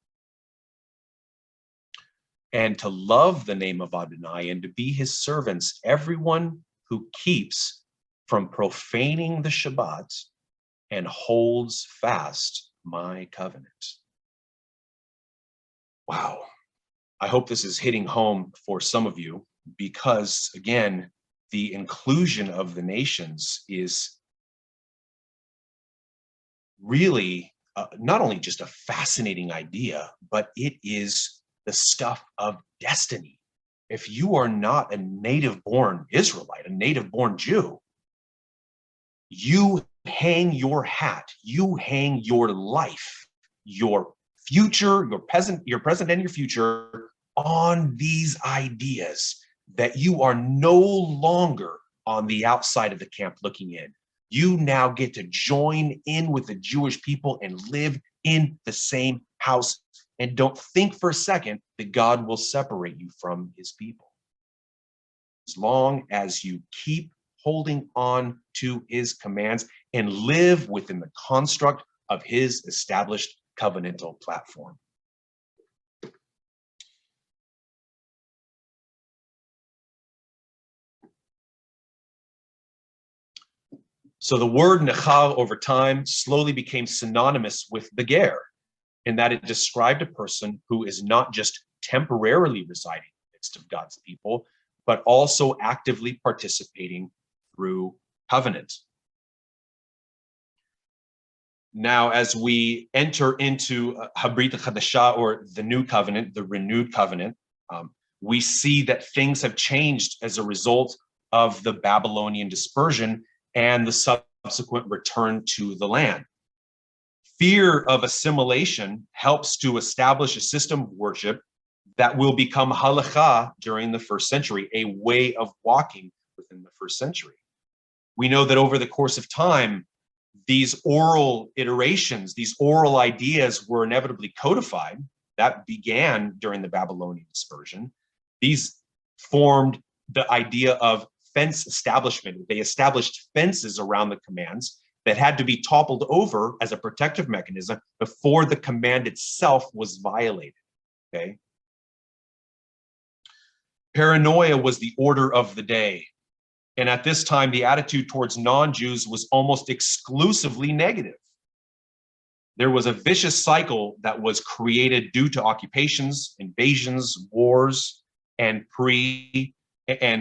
and to love the name of Adonai and to be his servants, everyone who keeps from profaning the Shabbat and holds fast my covenant. Wow. I hope this is hitting home for some of you because, again, the inclusion of the nations is really not only just a fascinating idea, but it is the stuff of destiny. If you are not a native-born Israelite, a native-born Jew, you hang your hat, you hang your life, your future, your present and your future on these ideas that you are no longer on the outside of the camp looking in. You now get to join in with the Jewish people and live in the same house. And don't think for a second that God will separate you from his people. As long as you keep holding on to his commands and live within the construct of his established covenantal platform. So the word nechal over time slowly became synonymous with beger, in that it described a person who is not just temporarily residing in the midst of God's people, but also actively participating through covenant. Now, as we enter into Habrit Chadashah, or the new covenant, the renewed covenant, we see that things have changed as a result of the Babylonian dispersion and the subsequent return to the land. Fear of assimilation helps to establish a system of worship that will become halakha during the first century, a way of walking within the first century. We know that over the course of time, these oral iterations, these oral ideas were inevitably codified. That began during the Babylonian dispersion. These formed the idea of fence establishment. They established fences around the commands that had to be toppled over as a protective mechanism before the command itself was violated. Okay. Paranoia was the order of the day. And at this time, the attitude towards non-Jews was almost exclusively negative. There was a vicious cycle that was created due to occupations, invasions, wars, and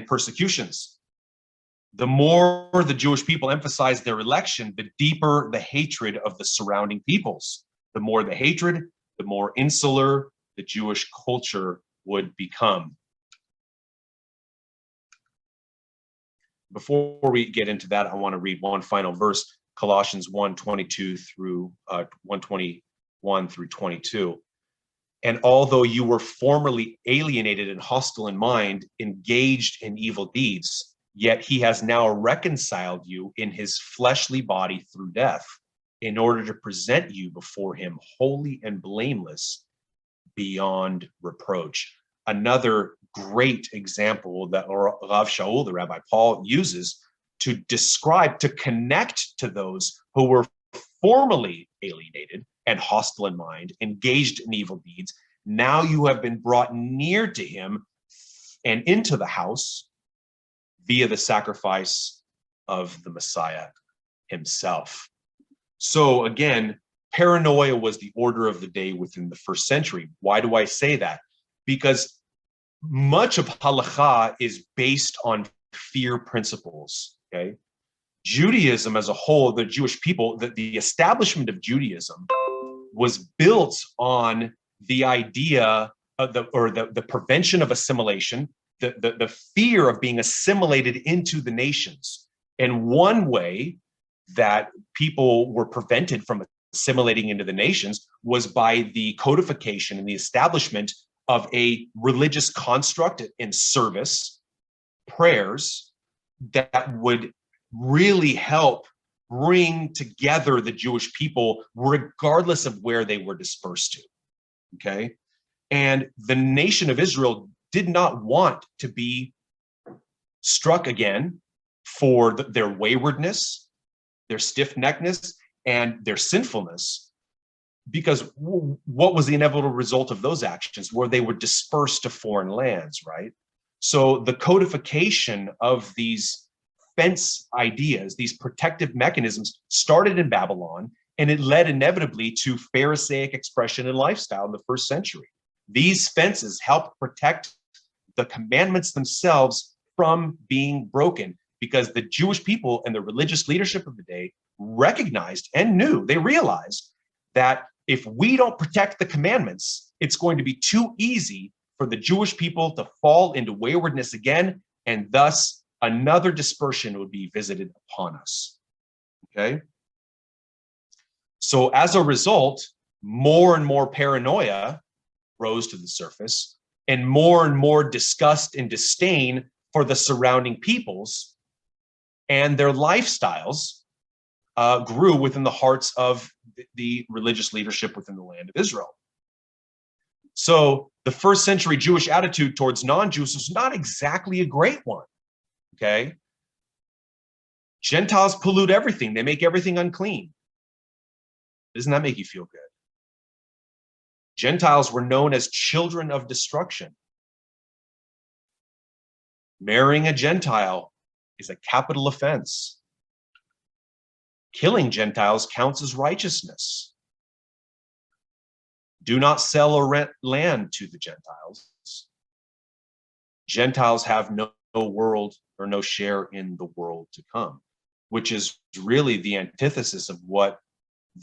persecutions. The more the Jewish people emphasized their election, the deeper the hatred of the surrounding peoples. The more the hatred, the more insular the Jewish culture would become. Before we get into that, I want to read one final verse, Colossians 1:22 through 1:21 through 22. And although you were formerly alienated and hostile in mind, engaged in evil deeds, yet he has now reconciled you in his fleshly body through death, in order to present you before him holy and blameless beyond reproach. Another great example that Rav Shaul, the Rabbi Paul, uses to describe, to connect to those who were formerly alienated and hostile in mind, engaged in evil deeds. Now you have been brought near to him and into the house via the sacrifice of the Messiah himself. So again, paranoia was the order of the day within the first century. Why do I say that? Because much of halakha is based on fear principles, okay? Judaism as a whole, the Jewish people, the establishment of Judaism was built on the idea of the prevention of assimilation, the fear of being assimilated into the nations. And one way that people were prevented from assimilating into the nations was by the codification and the establishment of a religious construct and service, prayers, that would really help bring together the Jewish people regardless of where they were dispersed to, okay? And the nation of Israel did not want to be struck again for their waywardness, their stiff-neckedness, and their sinfulness. because what was the inevitable result of those actions? Where they were dispersed to foreign lands, right? So the codification of these fence ideas, these protective mechanisms, started in Babylon, and it led inevitably to Pharisaic expression and lifestyle in the first century. These fences helped protect the commandments themselves from being broken, because the Jewish people and the religious leadership of the day recognized and knew, they realized that if we don't protect the commandments, it's going to be too easy for the Jewish people to fall into waywardness again, and thus another dispersion would be visited upon us. Okay? So as a result, more and more paranoia rose to the surface, and more disgust and disdain for the surrounding peoples and their lifestyles grew within the hearts of the religious leadership within the land of Israel. So the first century Jewish attitude towards non-Jews was not exactly a great one, okay? Gentiles pollute everything. They make everything unclean. Doesn't that make you feel good? Gentiles were known as children of destruction. Marrying a Gentile is a capital offense. Killing Gentiles counts as righteousness. Do not sell or rent land to the Gentiles. Gentiles have no world or no share in the world to come, which is really the antithesis of what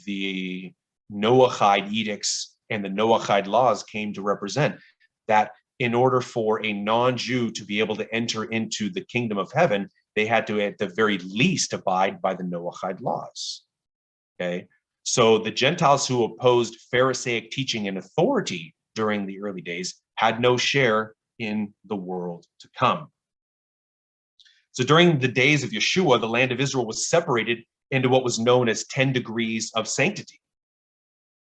the Noahide edicts and the Noahide laws came to represent. That in order for a non-Jew to be able to enter into the kingdom of heaven, they had to, at the very least, abide by the Noahide laws. Okay, so the Gentiles who opposed Pharisaic teaching and authority during the early days had no share in the world to come. So during the days of Yeshua, the land of Israel was separated into what was known as 10 degrees of sanctity,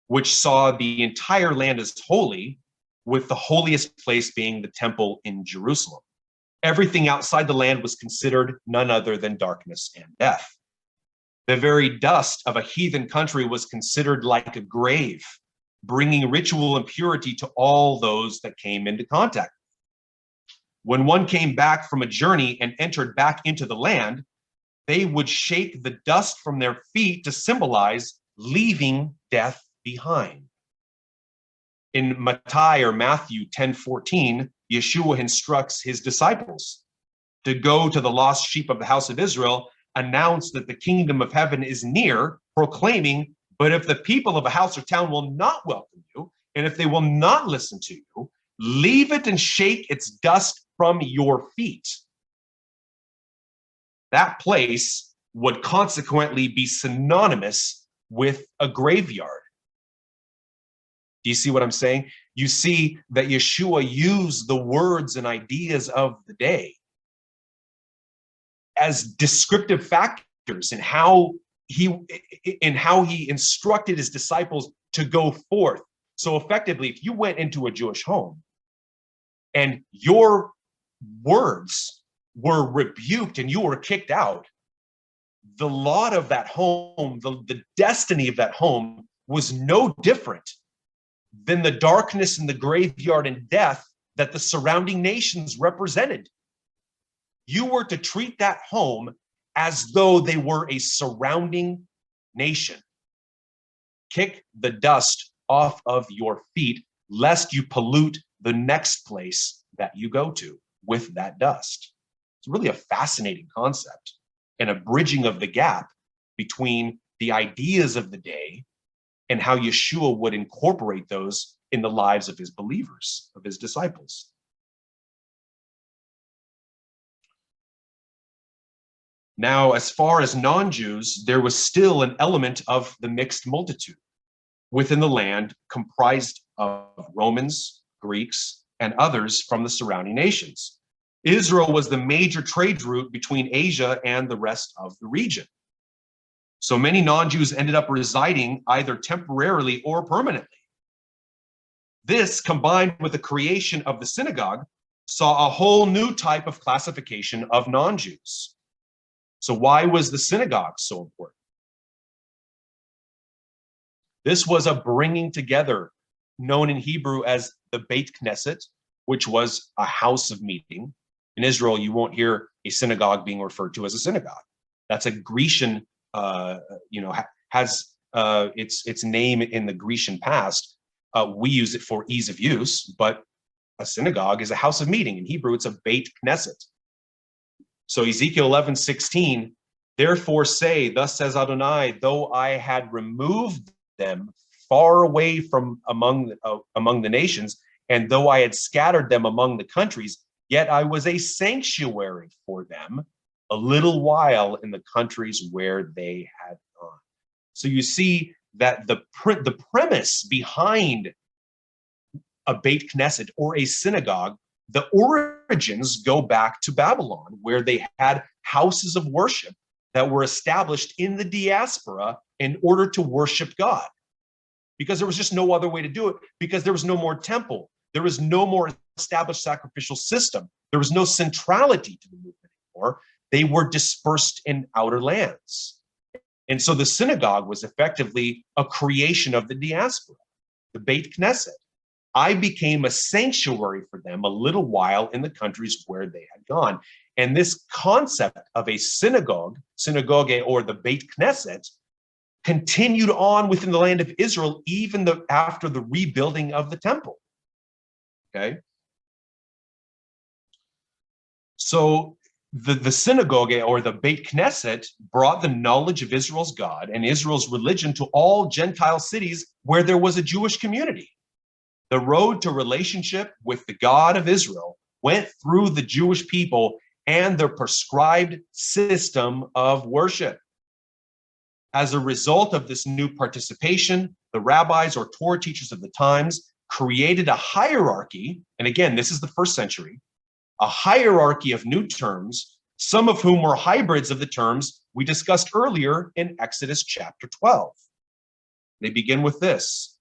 which saw the entire land as holy, with the holiest place being the temple in Jerusalem. Everything outside the land was considered none other than darkness and death. The very dust of a heathen country was considered like a grave, bringing ritual impurity to all those that came into contact. When one came back from a journey and entered back into the land, they would shake the dust from their feet to symbolize leaving death behind. In Matthew 10:14, Yeshua instructs his disciples to go to the lost sheep of the house of Israel, announce that the kingdom of heaven is near, proclaiming, but if the people of a house or town will not welcome you, and if they will not listen to you, leave it and shake its dust from your feet. That place would consequently be synonymous with a graveyard. Do you see what I'm saying? You see that Yeshua used the words and ideas of the day as descriptive factors in how he instructed his disciples to go forth. So effectively, if you went into a Jewish home and your words were rebuked and you were kicked out, the lot of that home, the destiny of that home was no different than the darkness and the graveyard and death that the surrounding nations represented. You were to treat that home as though they were a surrounding nation. Kick the dust off of your feet, lest you pollute the next place that you go to with that dust. It's really a fascinating concept and a bridging of the gap between the ideas of the day and how Yeshua would incorporate those in the lives of his believers, of his disciples. Now, as far as non-Jews, there was still an element of the mixed multitude within the land, comprised of Romans, Greeks, and others from the surrounding nations. Israel was the major trade route between Asia and the rest of the region. So many non-Jews ended up residing either temporarily or permanently. This, combined with the creation of the synagogue, saw a whole new type of classification of non-Jews. So why was the synagogue so important? This was a bringing together, known in Hebrew as the Beit Knesset, which was a house of meeting. In Israel, you won't hear a synagogue being referred to as a synagogue. That's a Grecian, has its name in the Grecian past. We use it for ease of use, but a synagogue is a house of meeting. In Hebrew, it's a Beit Knesset. So Ezekiel 11:16, therefore say, thus says Adonai, though I had removed them far away from among the nations, and though I had scattered them among the countries, yet I was a sanctuary for them a little while in the countries where they had gone. So you see that the premise behind a Beit Knesset or a synagogue, the origins go back to Babylon, where they had houses of worship that were established in the diaspora in order to worship God. Because there was just no other way to do it, because there was no more temple. There was no more established sacrificial system. There was no centrality to the movement anymore. They were dispersed in outer lands. And so the synagogue was effectively a creation of the diaspora, the Beit Knesset. I became a sanctuary for them a little while in the countries where they had gone. And this concept of a synagogue or the Beit Knesset, continued on within the land of Israel even after the rebuilding of the temple. Okay? So the synagogue or the Beit Knesset brought the knowledge of Israel's God and Israel's religion to all Gentile cities where there was a Jewish community. The road to relationship with the God of Israel went through the Jewish people and their prescribed system of worship. As a result of this new participation, the rabbis or Torah teachers of the times created a hierarchy, and again, this is the first century, a hierarchy of new terms, some of whom were hybrids of the terms we discussed earlier in Exodus chapter 12. They begin with this.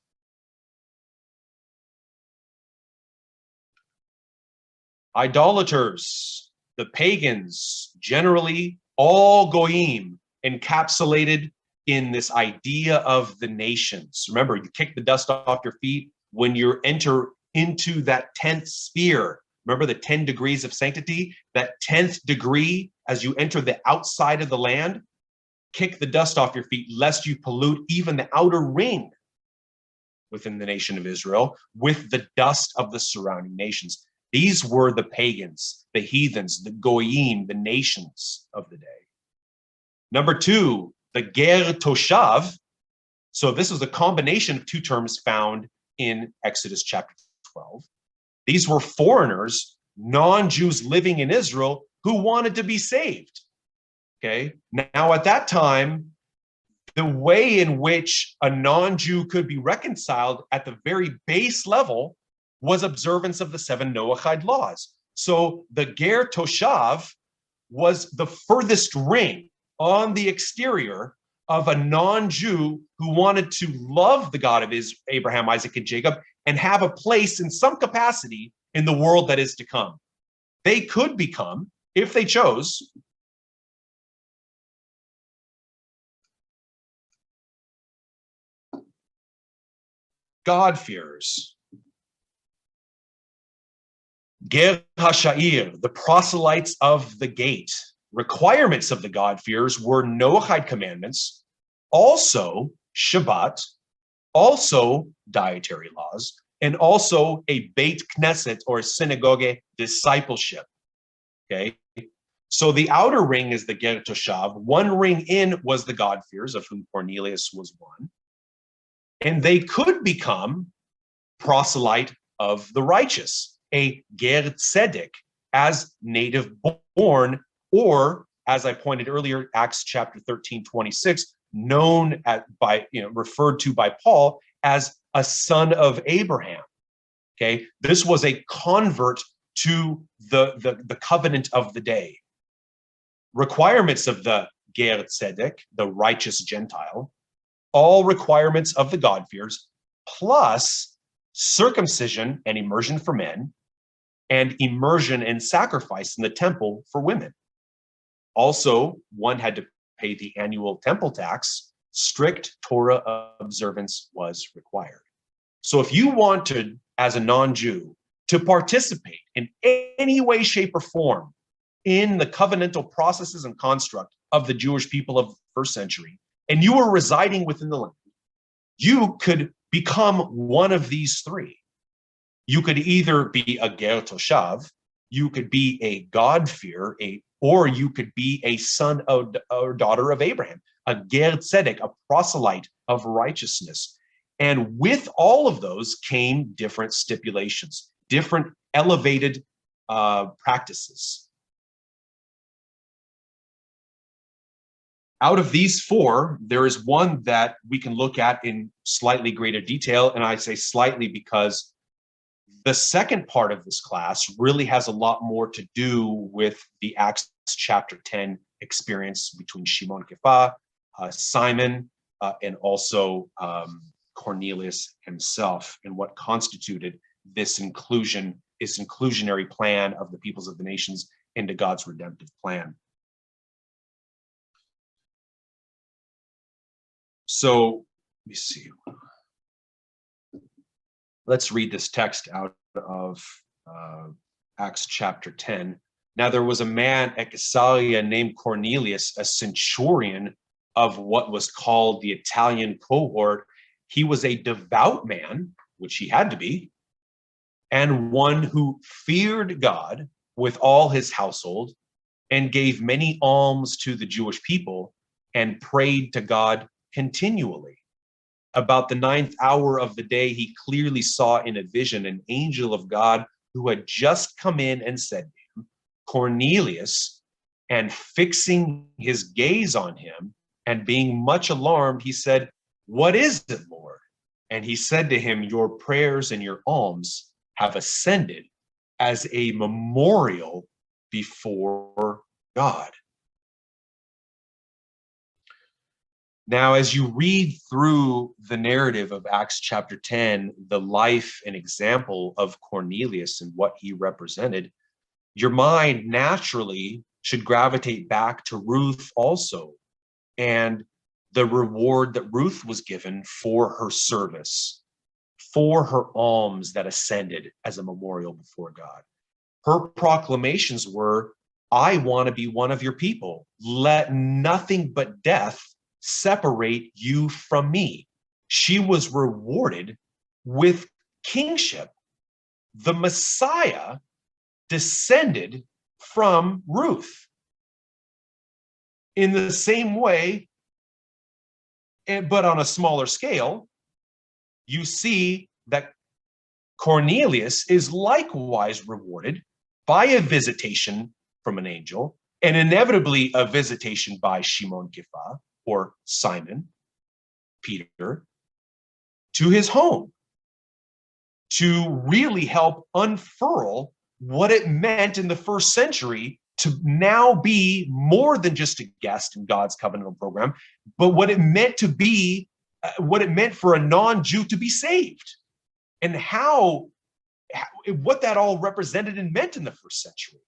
Idolaters, the pagans, generally all goyim, encapsulated in this idea of the nations. Remember, you kick the dust off your feet when you enter into that 10th sphere. Remember the 10 degrees of sanctity? That 10th degree, as you enter the outside of the land, kick the dust off your feet, lest you pollute even the outer ring within the nation of Israel with the dust of the surrounding nations. These were the pagans, the heathens, the goyim, the nations of the day. Number two, the ger toshav. So this is a combination of two terms found in Exodus chapter 12. These were foreigners, non-Jews living in Israel who wanted to be saved. Okay. Now at that time, the way in which a non-Jew could be reconciled at the very base level was observance of the 7 Noahide laws. So the ger toshav was the furthest ring on the exterior of a non-Jew who wanted to love the God of Abraham, Isaac, and Jacob and have a place in some capacity in the world that is to come. They could become, if they chose, God-fearers. Ger HaSha'ir, the proselytes of the gate. Requirements of the God-fearers were Noahide commandments, also Shabbat, also dietary laws, and also a Beit Knesset or synagogue discipleship. Okay, so the outer ring is the Ger Toshav. One ring in was the God-fearers, of whom Cornelius was one. And they could become proselyte of the righteous, a Ger Tzedek, as native born, or as I pointed earlier, Acts chapter 13:26, known referred to by Paul as a son of Abraham. Okay, this was a convert to the covenant of the day. Requirements of the Ger Tzedek, the righteous Gentile, all requirements of the God-fearers, plus circumcision and immersion for men, and immersion and sacrifice in the temple for women. Also, one had to pay the annual temple tax, strict Torah observance was required. So if you wanted, as a non-Jew, to participate in any way, shape, or form in the covenantal processes and construct of the Jewish people of the first century, and you were residing within the land, you could become one of these three. You could either be a ger toshav, you could be a God-fearer, or you could be a son or daughter of Abraham, a ger tzedek, a proselyte of righteousness. And with all of those came different stipulations, different elevated practices. Out of these four, there is one that we can look at in slightly greater detail, and I say slightly because the second part of this class really has a lot more to do with the Acts chapter 10 experience between Shimon Kefa, Simon, and also Cornelius himself, and what constituted this inclusionary plan of the peoples of the nations into God's redemptive plan. So let me see. Let's read this text out of Acts chapter 10. Now there was a man at Caesarea named Cornelius, a centurion of what was called the Italian cohort. He was a devout man, which he had to be, and one who feared God with all his household and gave many alms to the Jewish people and prayed to God continually. About the 9th hour of the day, he clearly saw in a vision an angel of God who had just come in and said to him, Cornelius, and fixing his gaze on him and being much alarmed, he said, "What is it, Lord?" And he said to him, "Your prayers and your alms have ascended as a memorial before God." Now, as you read through the narrative of Acts chapter 10, the life and example of Cornelius and what he represented, your mind naturally should gravitate back to Ruth also, and the reward that Ruth was given for her service, for her alms that ascended as a memorial before God. Her proclamations were, "I want to be one of your people. Let nothing but death separate you from me." She was rewarded with kingship. The Messiah descended from Ruth. In the same way, but on a smaller scale, you see that Cornelius is likewise rewarded by a visitation from an angel, and inevitably a visitation by Shimon Kefa, or Simon, Peter, to his home to really help unfurl what it meant in the first century to now be more than just a guest in God's covenantal program, but what it meant to be, what it meant for a non-Jew to be saved, and what that all represented and meant in the first century.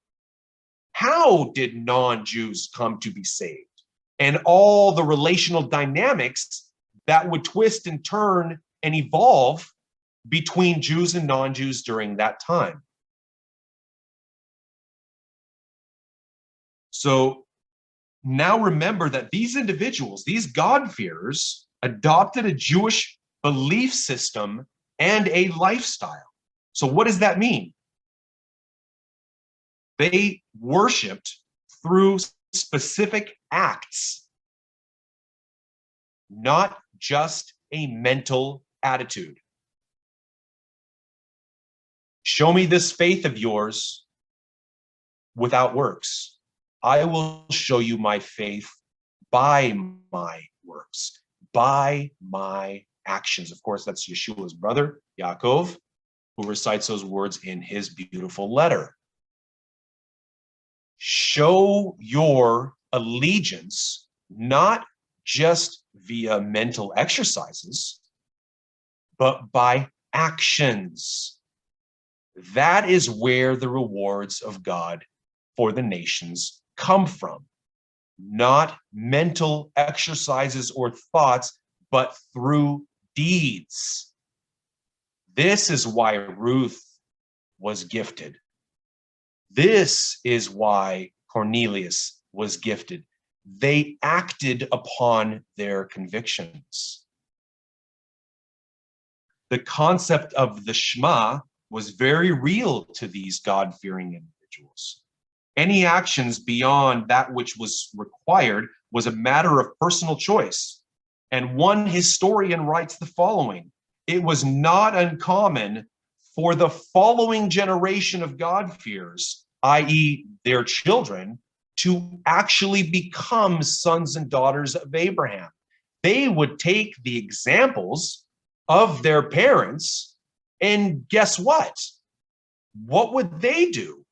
How did non-Jews come to be saved? And all the relational dynamics that would twist and turn and evolve between Jews and non-Jews during that time. So now remember that these individuals, these God-fearers, adopted a Jewish belief system and a lifestyle. So what does that mean? They worshiped through specific acts, not just a mental attitude. Show me this faith of yours without works. I will show you my faith by my works, by my actions. Of course, that's Yeshua's brother, Yaakov, who recites those words in his beautiful letter. Show your allegiance not just via mental exercises, but by actions. That is where the rewards of God for the nations come from. not mental exercises or thoughts, but through deeds. This is why Ruth was gifted. This is why Cornelius was gifted. They acted upon their convictions. The concept of the Sh'ma was very real to these God-fearing individuals. Any actions beyond that which was required was a matter of personal choice. And one historian writes the following: it was not uncommon for the following generation of God-fearers, i.e. their children, to actually become sons and daughters of Abraham. They would take the examples of their parents, and guess what? What would they do?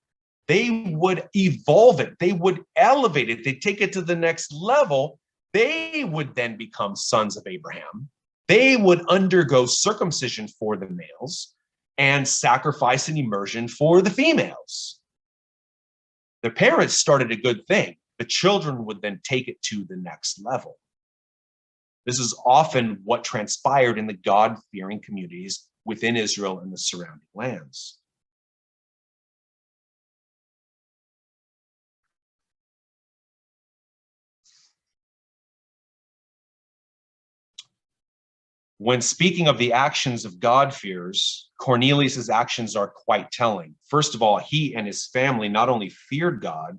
They would evolve it. They would elevate it. They take it to the next level. They would then become sons of Abraham. They would undergo circumcision for the males and sacrifice and immersion for the females. The parents started a good thing. The children would then take it to the next level. This is often what transpired in the God-fearing communities within Israel and the surrounding lands. When speaking of the actions of God-fearers, Cornelius's actions are quite telling. First of all, he and his family not only feared God,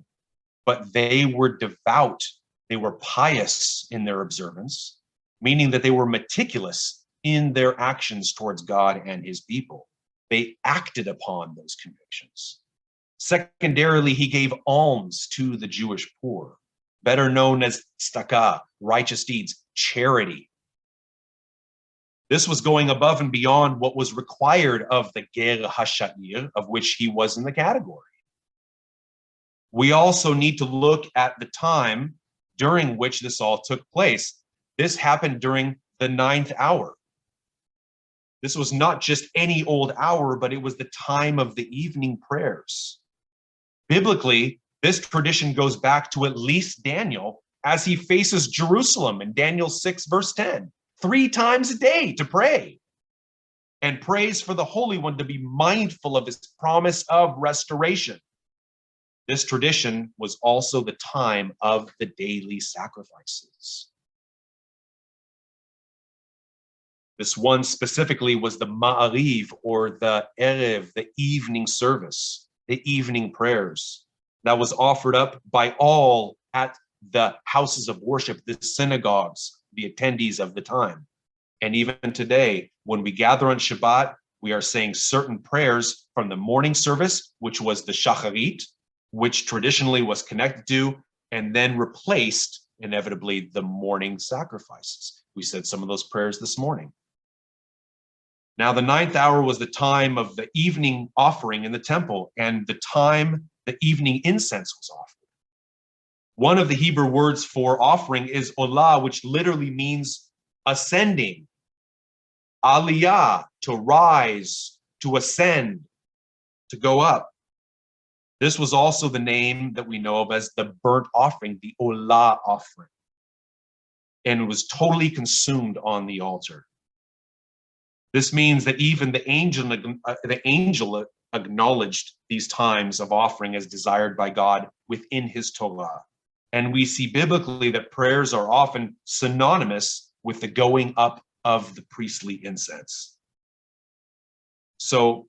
but they were devout. They were pious in their observance, meaning that they were meticulous in their actions towards God and his people. They acted upon those convictions. Secondarily, he gave alms to the Jewish poor, better known as tzedakah, righteous deeds, charity. This was going above and beyond what was required of the ger hasha'ir, of which he was in the category. We also need to look at the time during which this all took place. This happened during the 9th hour. This was not just any old hour, but it was the time of the evening prayers. Biblically, this tradition goes back to at least Daniel as he faces Jerusalem in Daniel 6, verse 10. 3 times a day to pray, and prays for the Holy One to be mindful of his promise of restoration. This tradition was also the time of the daily sacrifices. This one specifically was the Ma'ariv, or the Erev, the evening service, the evening prayers that was offered up by all at the houses of worship, the synagogues, the attendees of the time. And even today, when we gather on Shabbat, we are saying certain prayers from the morning service, which was the Shacharit, which traditionally was connected to, and then replaced, inevitably, the morning sacrifices. We said some of those prayers this morning. Now, the 9th hour was the time of the evening offering in the temple, and the time the evening incense was offered. One of the Hebrew words for offering is olah, which literally means ascending. Aliyah, to rise, to ascend, to go up. This was also the name that we know of as the burnt offering, the olah offering. And it was totally consumed on the altar. This means that even the angel acknowledged these times of offering as desired by God within his Torah. And we see biblically that prayers are often synonymous with the going up of the priestly incense. So,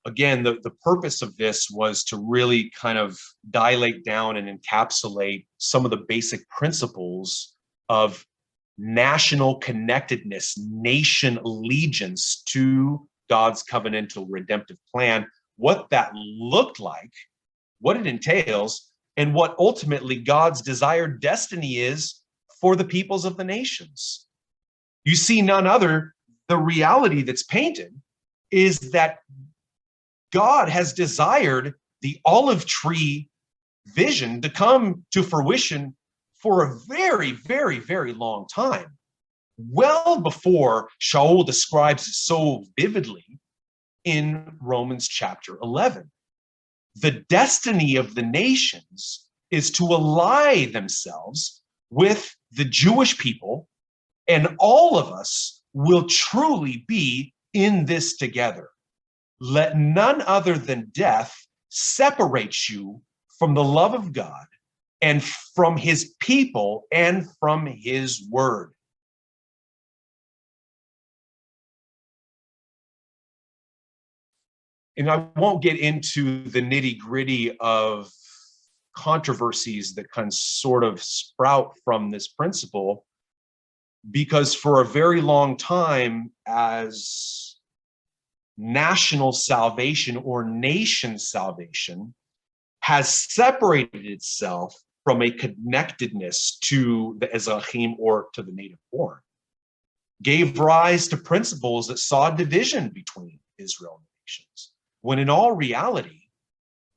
again, the purpose of this was to really kind of dilate down and encapsulate some of the basic principles of national connectedness, nation allegiance to God's covenantal redemptive plan, what that looked like, what it entails, and what ultimately God's desired destiny is for the peoples of the nations. You see, none other, the reality that's painted is that God has desired the olive tree vision to come to fruition for a very, very, very long time. Well before Shaul describes it so vividly in Romans chapter 11. the destiny of the nations is to ally themselves with the Jewish people, and all of us will truly be in this together. Let none other than death separate you from the love of God and from his people and from his word. And I won't get into the nitty-gritty of controversies that can sort of sprout from this principle, because for a very long time, as national salvation or nation salvation has separated itself from a connectedness to the Ezrachim or to the native born, gave rise to principles that saw division between Israel and the nations, when in all reality,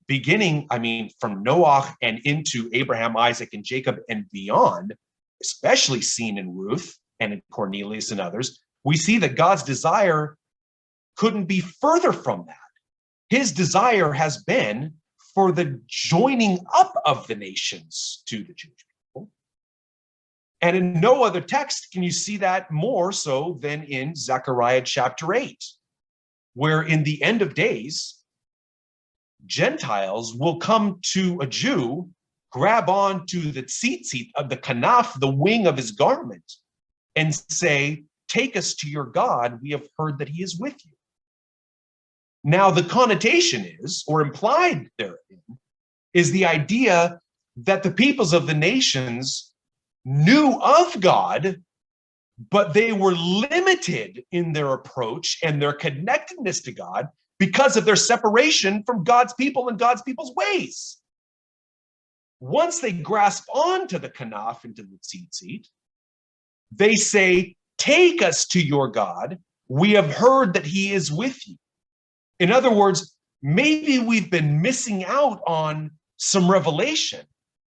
beginning, from Noah and into Abraham, Isaac, and Jacob and beyond, especially seen in Ruth and in Cornelius and others, we see that God's desire couldn't be further from that. His desire has been for the joining up of the nations to the Jewish people. And in no other text can you see that more so than in Zechariah chapter 8, where in the end of days, Gentiles will come to a Jew, grab on to the tzitzit of the kanaf, the wing of his garment, and say, "Take us to your God. We have heard that he is with you." Now, the connotation is, or implied therein, is the idea that the peoples of the nations knew of God, but they were limited in their approach and their connectedness to God because of their separation from God's people and God's people's ways. Once they grasp onto the kanaf and to the tzitzit, they say, "Take us to your God. We have heard that he is with you." In other words, maybe we've been missing out on some revelation.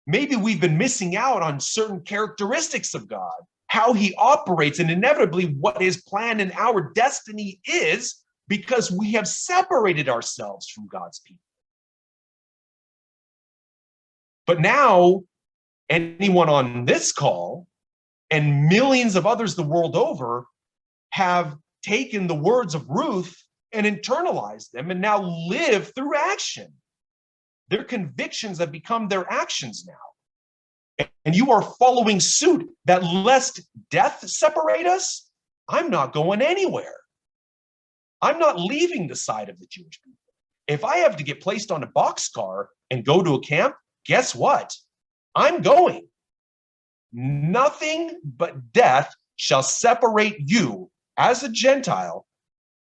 Maybe we've been missing out on certain characteristics of God, how he operates, and inevitably what his plan and our destiny is, because we have separated ourselves from God's people. But now, anyone on this call and millions of others the world over have taken the words of Ruth and internalized them and now live through action. Their convictions have become their actions now. And you are following suit that lest death separate us, I'm not going anywhere. I'm not leaving the side of the Jewish people. If I have to get placed on a boxcar and go to a camp, guess what? I'm going. Nothing but death shall separate you as a Gentile,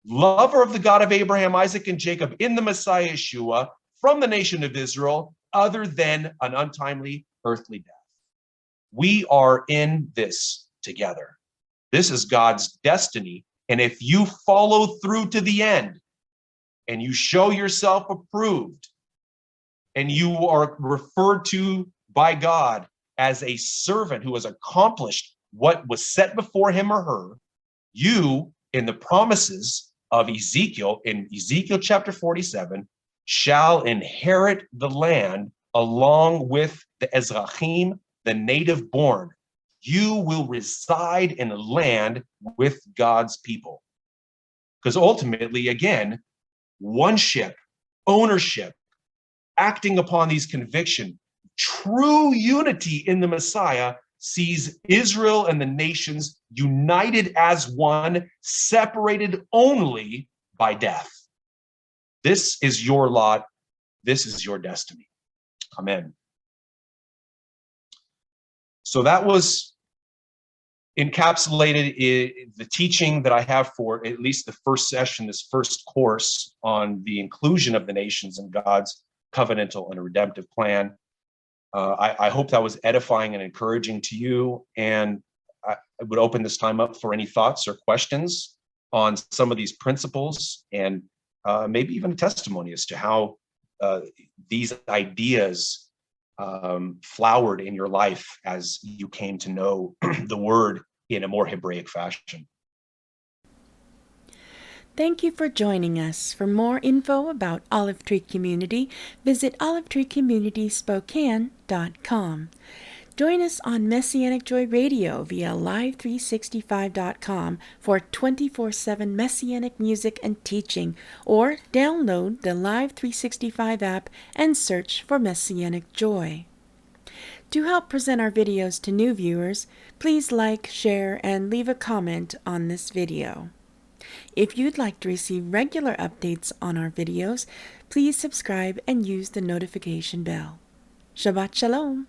lover of the God of Abraham, Isaac, and Jacob in the Messiah Yeshua, from the nation of Israel, other than an untimely earthly death. We are in this together. This is God's destiny. And if you follow through to the end and you show yourself approved and you are referred to by God as a servant who has accomplished what was set before him or her, you, in the promises of Ezekiel, in Ezekiel chapter 47, shall inherit the land along with the Ezrachim, the native born. You will reside in a land with God's people. Because ultimately, again, oneship, ownership, acting upon these convictions, true unity in the Messiah sees Israel and the nations united as one, separated only by death. This is your lot. This is your destiny. Amen. So that was encapsulated in the teaching that I have for at least the first session, this first course on the inclusion of the nations in God's covenantal and redemptive plan. I hope that was edifying and encouraging to you, and I would open this time up for any thoughts or questions on some of these principles, and maybe even a testimony as to how these ideas flowered in your life as you came to know the word in a more Hebraic fashion. Thank you for joining us. For more info about Olive Tree Community, visit olivetreecommunityspokane.com. Join us on Messianic Joy Radio via live365.com for 24/7 Messianic music and teaching, or download the Live 365 app and search for Messianic Joy. To help present our videos to new viewers, please like, share, and leave a comment on this video. If you'd like to receive regular updates on our videos, please subscribe and use the notification bell. Shabbat Shalom!